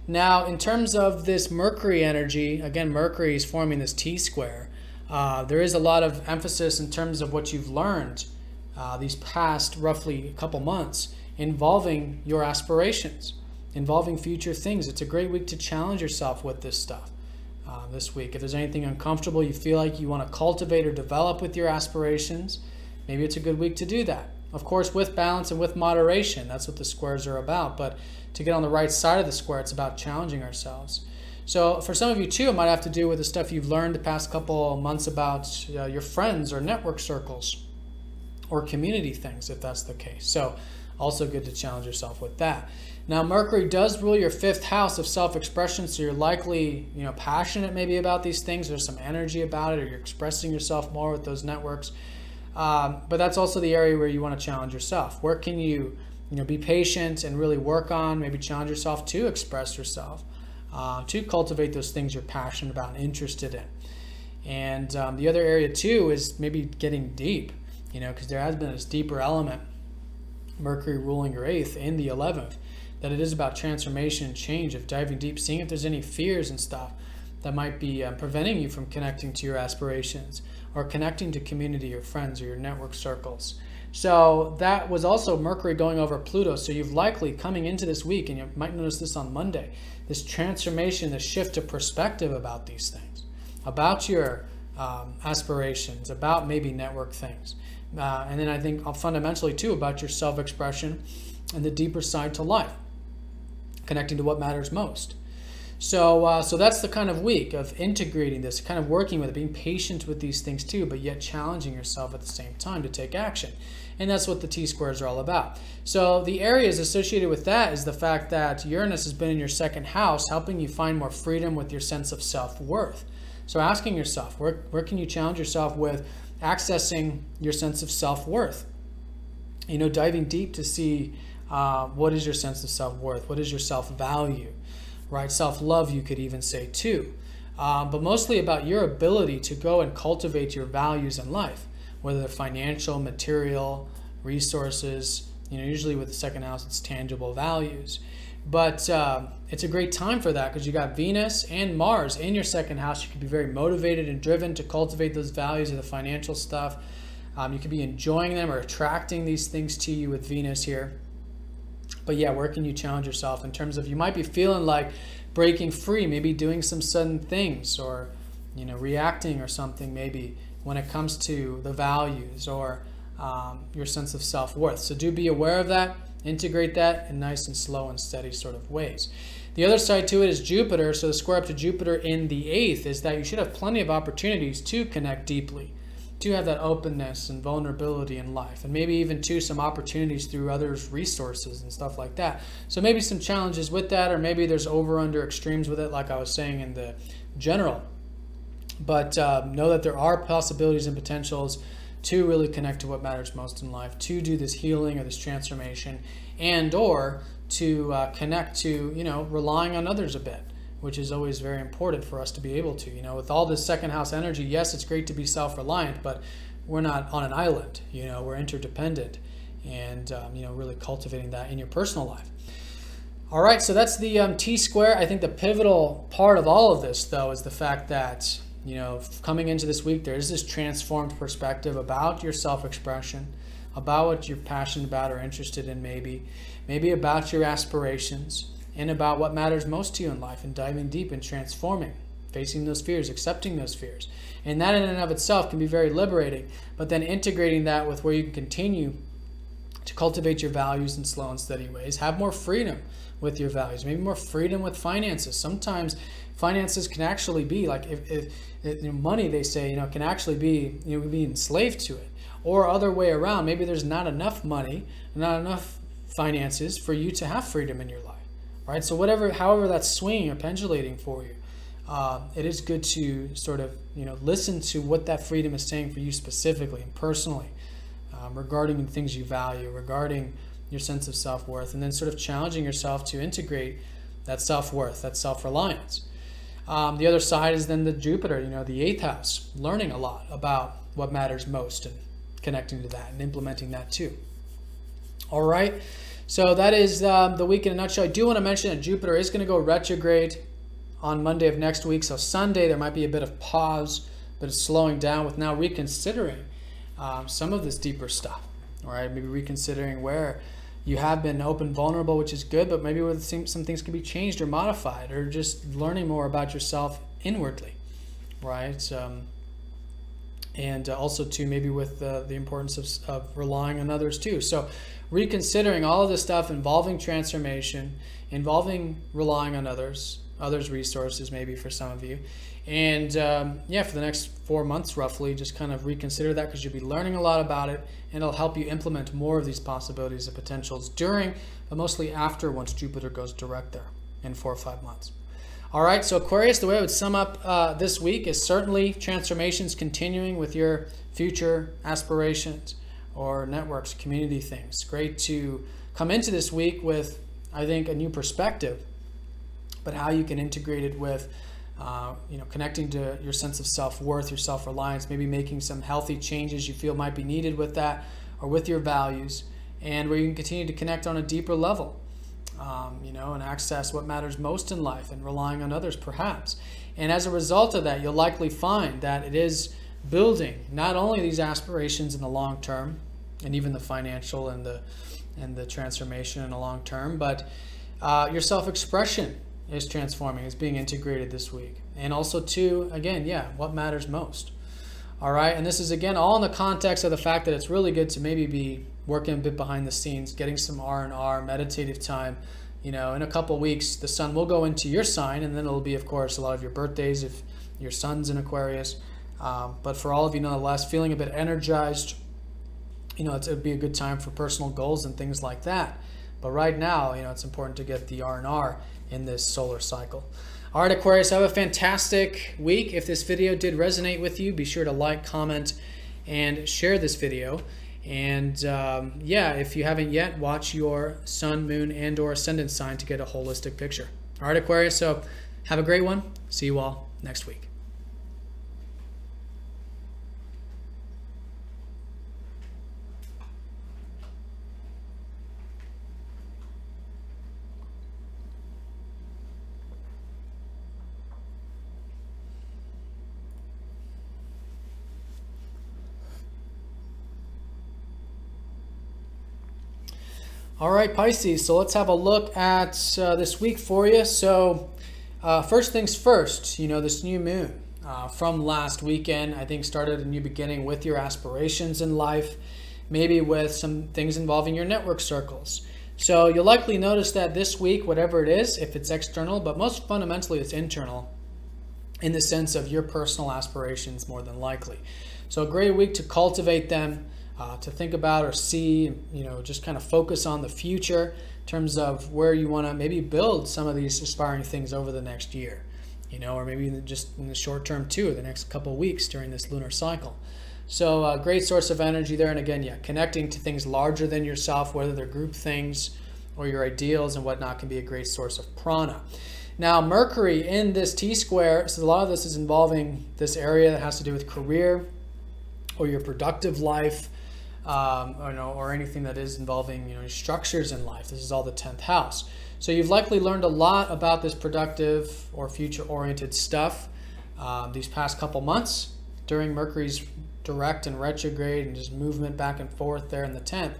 Now, in terms of this Mercury energy, again, Mercury is forming this T-square. There is a lot of emphasis in terms of what you've learned these past roughly a couple months involving your aspirations, involving future things. It's a great week to challenge yourself with this stuff this week. If there's anything uncomfortable you feel like you want to cultivate or develop with your aspirations, maybe it's a good week to do that. Of course, with balance and with moderation. That's what the squares are about. But to get on the right side of the square, it's about challenging ourselves. So for some of you too, it might have to do with the stuff you've learned the past couple months about your friends or network circles or community things, if that's the case. So also good to challenge yourself with that. Now, Mercury does rule your 5th house of self-expression, so you're likely, passionate maybe about these things. There's some energy about it, or you're expressing yourself more with those networks. But that's also the area where you want to challenge yourself. Where can you, be patient and really work on, maybe challenge yourself to express yourself, to cultivate those things you're passionate about and interested in. And the other area too is maybe getting deep, because there has been this deeper element, Mercury ruling your 8th and the 11th, that it is about transformation and change, of diving deep, seeing if there's any fears and stuff that might be preventing you from connecting to your aspirations or connecting to community or friends or your network circles. So that was also Mercury going over Pluto. So you've likely coming into this week, and you might notice this on Monday, this transformation, this shift of perspective about these things, about your aspirations, about maybe network things. And then I think fundamentally too about your self-expression and the deeper side to life, connecting to what matters most. So that's the kind of week of integrating this, kind of working with it, being patient with these things too, but yet challenging yourself at the same time to take action. And that's what the T-squares are all about. So the areas associated with that is the fact that Uranus has been in your 2nd house, helping you find more freedom with your sense of self-worth. So asking yourself, where can you challenge yourself with accessing your sense of self-worth? Diving deep to see what is your sense of self-worth, what is your self-value, right? Self-love, you could even say too. But mostly about your ability to go and cultivate your values in life, whether they're financial, material, resources. Usually with the 2nd house, it's tangible values. But it's a great time for that because you got Venus and Mars in your 2nd house. You could be very motivated and driven to cultivate those values of the financial stuff. You could be enjoying them or attracting these things to you with Venus here. But yeah, where can you challenge yourself in terms of, you might be feeling like breaking free, maybe doing some sudden things, or reacting or something maybe when it comes to the values or your sense of self-worth. So do be aware of that, integrate that in nice and slow and steady sort of ways. The other side to it is Jupiter. So the square up to Jupiter in the 8th is that you should have plenty of opportunities to connect deeply, to have that openness and vulnerability in life, and maybe even to some opportunities through others' resources and stuff like that. So maybe some challenges with that, or maybe there's over-under extremes with it, like I was saying in the general. But know that there are possibilities and potentials to really connect to what matters most in life, to do this healing or this transformation, and or to connect to, relying on others a bit, which is always very important for us to be able to. With all this 2nd house energy, yes, it's great to be self-reliant, but we're not on an island. We're interdependent, and really cultivating that in your personal life. All right, so that's the T-square. I think the pivotal part of all of this, though, is the fact that coming into this week, there is this transformed perspective about your self-expression, about what you're passionate about or interested in, maybe about your aspirations, and about what matters most to you in life, and diving deep and transforming, facing those fears, accepting those fears. And that in and of itself can be very liberating, but then integrating that with where you can continue to cultivate your values in slow and steady ways, have more freedom with your values, maybe more freedom with finances. Sometimes finances can actually be like, if money, they say, can actually be, be enslaved to it, or other way around. Maybe there's not enough money, not enough finances for you to have freedom in your life, right? So however that's swinging or pendulating for you, it is good to sort of, listen to what that freedom is saying for you specifically and personally, regarding the things you value, regarding your sense of self-worth, and then sort of challenging yourself to integrate that self-worth, that self-reliance. The other side is then the Jupiter, the 8th house, learning a lot about what matters most and connecting to that and implementing that too. All right, so that is the week in a nutshell. I do want to mention that Jupiter is going to go retrograde on Monday of next week. So Sunday, there might be a bit of pause, but it's slowing down with now reconsidering some of this deeper stuff. All right, maybe reconsidering where you have been open, vulnerable, which is good, but maybe where some things can be changed or modified, or just learning more about yourself inwardly, right? And also too, maybe with the importance of relying on others too. So reconsidering all of this stuff involving transformation, involving relying on others resources maybe for some of you. And yeah, for the next 4 months roughly, just kind of reconsider that, because you'll be learning a lot about it, and it'll help you implement more of these possibilities and potentials during, but mostly after, once Jupiter goes direct there in 4 or 5 months. All right, so Aquarius, the way I would sum up this week is certainly transformations continuing with your future aspirations or networks, community things. Great to come into this week with, I think, a new perspective, but how you can integrate it with, connecting to your sense of self-worth, your self-reliance, maybe making some healthy changes you feel might be needed with that or with your values, and where you can continue to connect on a deeper level. And access what matters most in life and relying on others perhaps. And as a result of that, you'll likely find that it is building not only these aspirations in the long term, and even the financial and the transformation in the long term, but your self-expression is transforming, is being integrated this week. And also too, again, what matters most. All right, and this is again all in the context of the fact that it's really good to maybe be working a bit behind the scenes, getting some R&R, meditative time. In a couple weeks, the sun will go into your sign, and then it'll be, of course, a lot of your birthdays if your sun's in Aquarius. But for all of you, nonetheless, feeling a bit energized, it would be a good time for personal goals and things like that. But right now, it's important to get the R&R in this solar cycle. All right, Aquarius, have a fantastic week. If this video did resonate with you, be sure to like, comment, and share this video. And if you haven't yet, watch your sun, moon, and or ascendant sign to get a holistic picture. All right, Aquarius, so have a great one. See you all next week. All right, Pisces, so let's have a look at this week for you. So first things first, this new moon from last weekend, I think started a new beginning with your aspirations in life, maybe with some things involving your network circles. So you'll likely notice that this week, whatever it is, if it's external, but most fundamentally it's internal in the sense of your personal aspirations more than likely. So a great week to cultivate them, to think about or see, just kind of focus on the future in terms of where you want to maybe build some of these aspiring things over the next year, or maybe just in the short term too, the next couple of weeks during this lunar cycle. So a great source of energy there. And again, connecting to things larger than yourself, whether they're group things or your ideals and whatnot, can be a great source of prana. Now, Mercury in this T-square, so a lot of this is involving this area that has to do with career or your productive life, or anything that is involving structures in life. This is all the 10th house. So you've likely learned a lot about this productive or future-oriented stuff these past couple months during Mercury's direct and retrograde and just movement back and forth there in the 10th.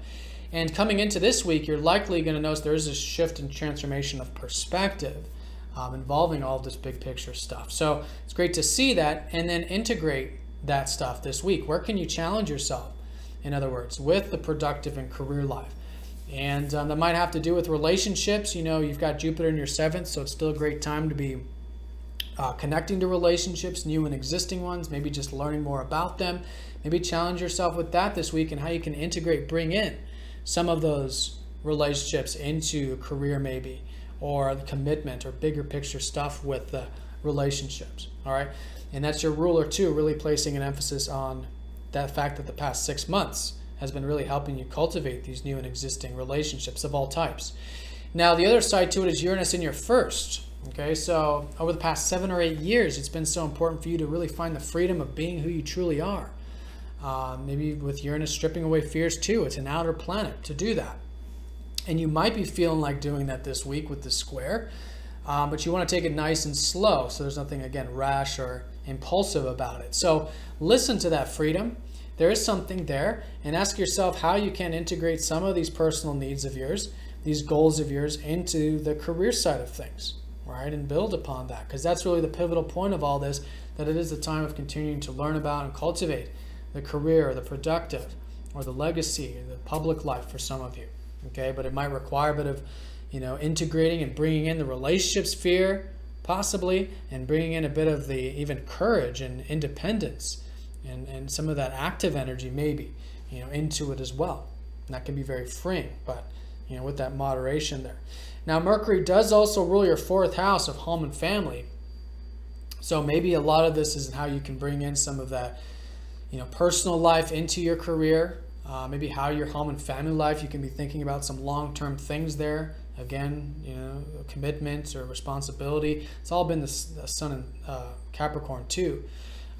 And coming into this week, you're likely going to notice there is a shift and transformation of perspective involving all of this big picture stuff. So it's great to see that and then integrate that stuff this week. Where can you challenge yourself? In other words, with the productive and career life. And that might have to do with relationships. You've got Jupiter in your 7th, so it's still a great time to be connecting to relationships, new and existing ones, maybe just learning more about them. Maybe challenge yourself with that this week and how you can integrate, bring in some of those relationships into a career maybe, or the commitment or bigger picture stuff with the relationships. All right. And that's your ruler too, really placing an emphasis on that fact that the past 6 months has been really helping you cultivate these new and existing relationships of all types. Now, the other side to it is Uranus in your first. Okay, so over the past 7 or 8 years, it's been so important for you to really find the freedom of being who you truly are. Maybe with Uranus stripping away fears too. It's an outer planet to do that. And you might be feeling like doing that this week with the square, but you want to take it nice and slow, so there's nothing, again, rash or impulsive about it. So listen to that freedom. There is something there, and ask yourself how you can integrate some of these personal needs of yours, these goals of yours, into the career side of things, right? And build upon that, because that's really the pivotal point of all this, that it is the time of continuing to learn about and cultivate the career, or the productive, or the legacy, or the public life for some of you. Okay, but it might require a bit of, integrating and bringing in the relationship sphere, possibly, and bringing in a bit of the even courage and independence and some of that active energy, maybe, into it as well. And that can be very freeing, but, with that moderation there. Now, Mercury does also rule your 4th house of home and family. So maybe a lot of this is how you can bring in some of that, personal life into your career. Maybe how your home and family life, you can be thinking about some long-term things there. Again, commitment or responsibility. It's all been the Sun and Capricorn too.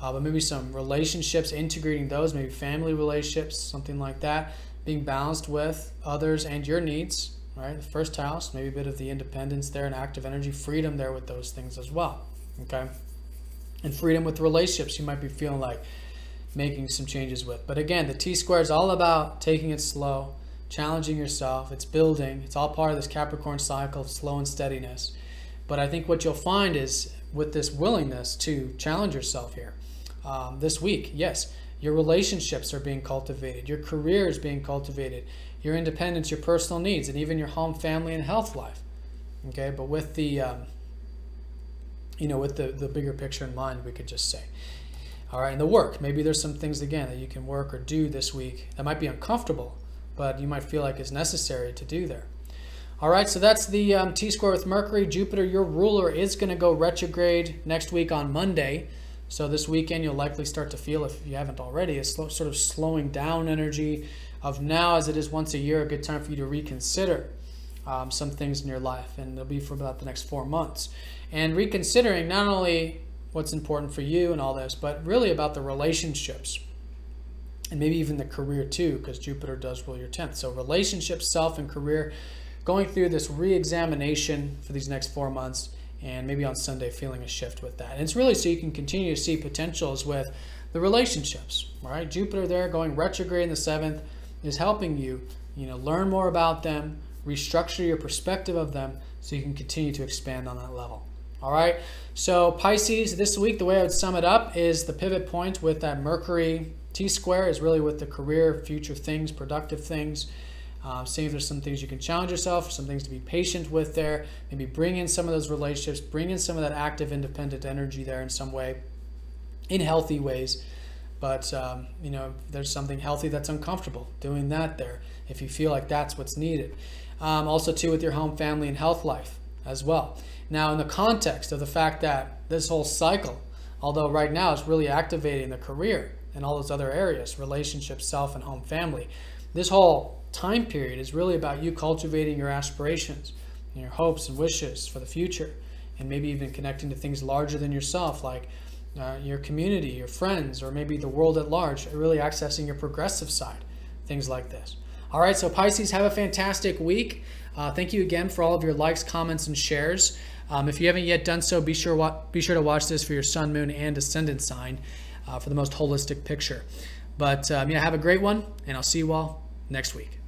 But maybe some relationships, integrating those, maybe family relationships, something like that, being balanced with others and your needs, right? The 1st house, maybe a bit of the independence there and active energy, freedom there with those things as well, okay? And freedom with relationships, you might be feeling like making some changes with. But again, the T-square is all about taking it slow, challenging yourself. It's building. It's all part of this Capricorn cycle of slow and steadiness. But I think what you'll find is with this willingness to challenge yourself here this week, yes, your relationships are being cultivated. Your career is being cultivated. Your independence, your personal needs, and even your home, family, and health life. Okay, but with the, with the bigger picture in mind, we could just say. All right, and the work. Maybe there's some things, again, that you can work or do this week that might be uncomfortable, but you might feel like it's necessary to do there. All right, so that's the T-square with Mercury. Jupiter, your ruler, is going to go retrograde next week on Monday. So this weekend, you'll likely start to feel, if you haven't already, a sort of slowing down energy of now, as it is once a year, a good time for you to reconsider some things in your life. And it'll be for about the next 4 months. And reconsidering not only what's important for you and all this, but really about the relationships and maybe even the career too, because Jupiter does rule your 10th. So relationships, self, and career, going through this re-examination for these next 4 months, and maybe on Sunday feeling a shift with that. And it's really so you can continue to see potentials with the relationships, right? Jupiter there going retrograde in the 7th is helping you, learn more about them, restructure your perspective of them so you can continue to expand on that level. All right, so Pisces, this week, the way I would sum it up is the pivot point with that Mercury T-square is really with the career, future things, productive things. Seeing if there's some things you can challenge yourself, some things to be patient with there. Maybe bring in some of those relationships, bring in some of that active, independent energy there in some way, in healthy ways. But, there's something healthy that's uncomfortable, doing that there if you feel like that's what's needed. Also, too, with your home, family, and health life as well. Now, in the context of the fact that this whole cycle, although right now it's really activating the career and all those other areas, relationships, self, and home, family, this whole time period is really about you cultivating your aspirations, and your hopes and wishes for the future, and maybe even connecting to things larger than yourself, like your community, your friends, or maybe the world at large, really accessing your progressive side, things like this. All right, so Pisces, have a fantastic week. Thank you again for all of your likes, comments, and shares. If you haven't yet done so, be sure to watch this for your sun, moon, and ascendant sign for the most holistic picture. But have a great one, and I'll see you all next week.